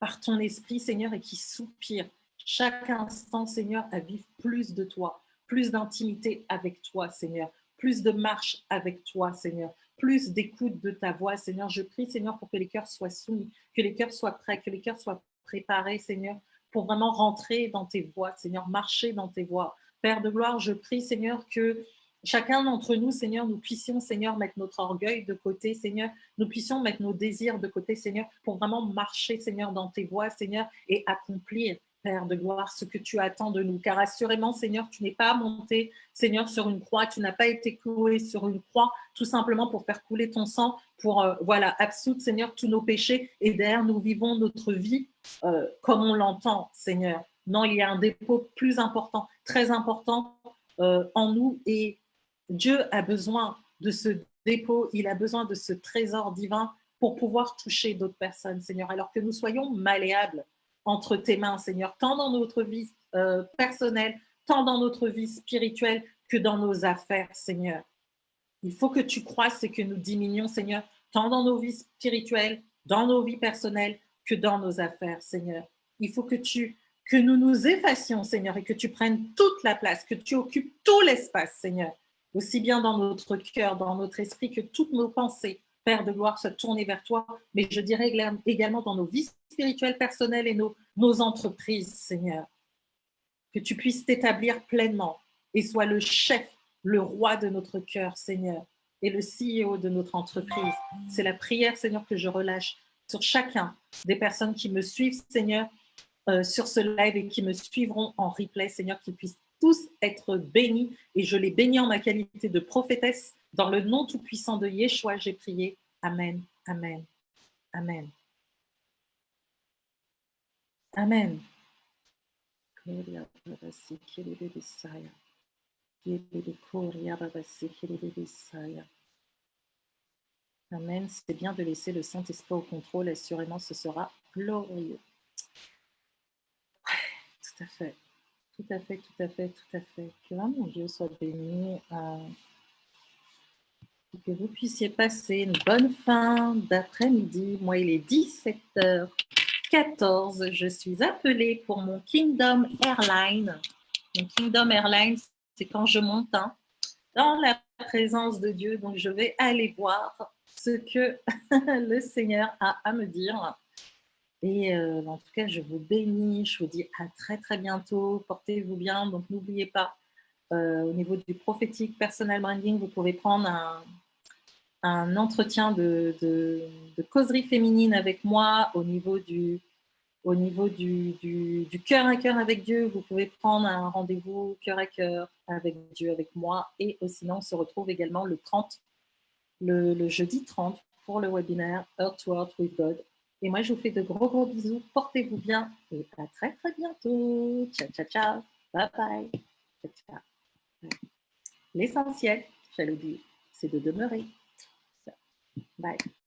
par ton esprit Seigneur et qui soupire chaque instant Seigneur à vivre plus de toi, plus d'intimité avec toi Seigneur, plus de marche avec toi Seigneur, plus d'écoute de ta voix, Seigneur. Je prie, Seigneur, pour que les cœurs soient soumis, que les cœurs soient prêts, que les cœurs soient préparés, Seigneur, pour vraiment rentrer dans tes voies, Seigneur, marcher dans tes voies. Père de gloire, je prie, Seigneur, que chacun d'entre nous, Seigneur, nous puissions, Seigneur, mettre notre orgueil de côté, Seigneur, nous puissions mettre nos désirs de côté, Seigneur, pour vraiment marcher, Seigneur, dans tes voies, Seigneur, et accomplir Père de gloire, ce que tu attends de nous. Car assurément, Seigneur, tu n'es pas monté, Seigneur, sur une croix. Tu n'as pas été cloué sur une croix tout simplement pour faire couler ton sang, pour, voilà, absoudre, Seigneur, tous nos péchés. Et derrière, nous vivons notre vie comme on l'entend, Seigneur. Non, il y a un dépôt plus important, très important en nous. Et Dieu a besoin de ce dépôt, il a besoin de ce trésor divin pour pouvoir toucher d'autres personnes, Seigneur. Alors que nous soyons malléables entre tes mains, Seigneur, tant dans notre vie personnelle, tant dans notre vie spirituelle que dans nos affaires, Seigneur. Il faut que tu croisses et que nous diminuions, Seigneur, tant dans nos vies spirituelles, dans nos vies personnelles, que dans nos affaires, Seigneur. Il faut que nous nous effacions, Seigneur, et que tu prennes toute la place, que tu occupes tout l'espace, Seigneur, aussi bien dans notre cœur, dans notre esprit, que toutes nos pensées, Père de gloire, soient tournées vers toi, mais je dirais également dans nos vies spirituelles, personnelles et nos entreprises, Seigneur. Que tu puisses t'établir pleinement et sois le chef, le roi de notre cœur, Seigneur, et le CEO de notre entreprise. C'est la prière, Seigneur, que je relâche sur chacun des personnes qui me suivent, Seigneur, sur ce live et qui me suivront en replay, Seigneur, qu'ils puissent tous être bénis. Et je les bénis en ma qualité de prophétesse. Dans le nom tout-puissant de Yeshua, j'ai prié. Amen, amen, amen. Amen. Amen. C'est bien de laisser le Saint-Esprit au contrôle. Assurément, ce sera glorieux. Tout à fait. Tout à fait, tout à fait, tout à fait. Que mon Dieu soit béni. Que vous puissiez passer une bonne fin d'après-midi. Moi, il est 17h14. Je suis appelée pour mon Kingdom Airline. Mon Kingdom Airline, c'est quand je monte dans la présence de Dieu. Donc, je vais aller voir ce que le Seigneur a à me dire. Et en tout cas, je vous bénis. Je vous dis à très, très bientôt. Portez-vous bien. Donc, n'oubliez pas, au niveau du prophétique personal branding, vous pouvez prendre un entretien de causerie féminine avec moi au niveau du cœur à cœur avec Dieu. Vous pouvez prendre un rendez-vous cœur à cœur avec Dieu, avec moi. Et sinon, on se retrouve également le 30, le jeudi 30 pour le webinaire Heart to Heart with God. Et moi, je vous fais de gros, gros bisous. Portez-vous bien et à très, très bientôt. Ciao, ciao, ciao. Bye, bye. Ciao, ciao. L'essentiel, j'allais dire, c'est de demeurer. Bye.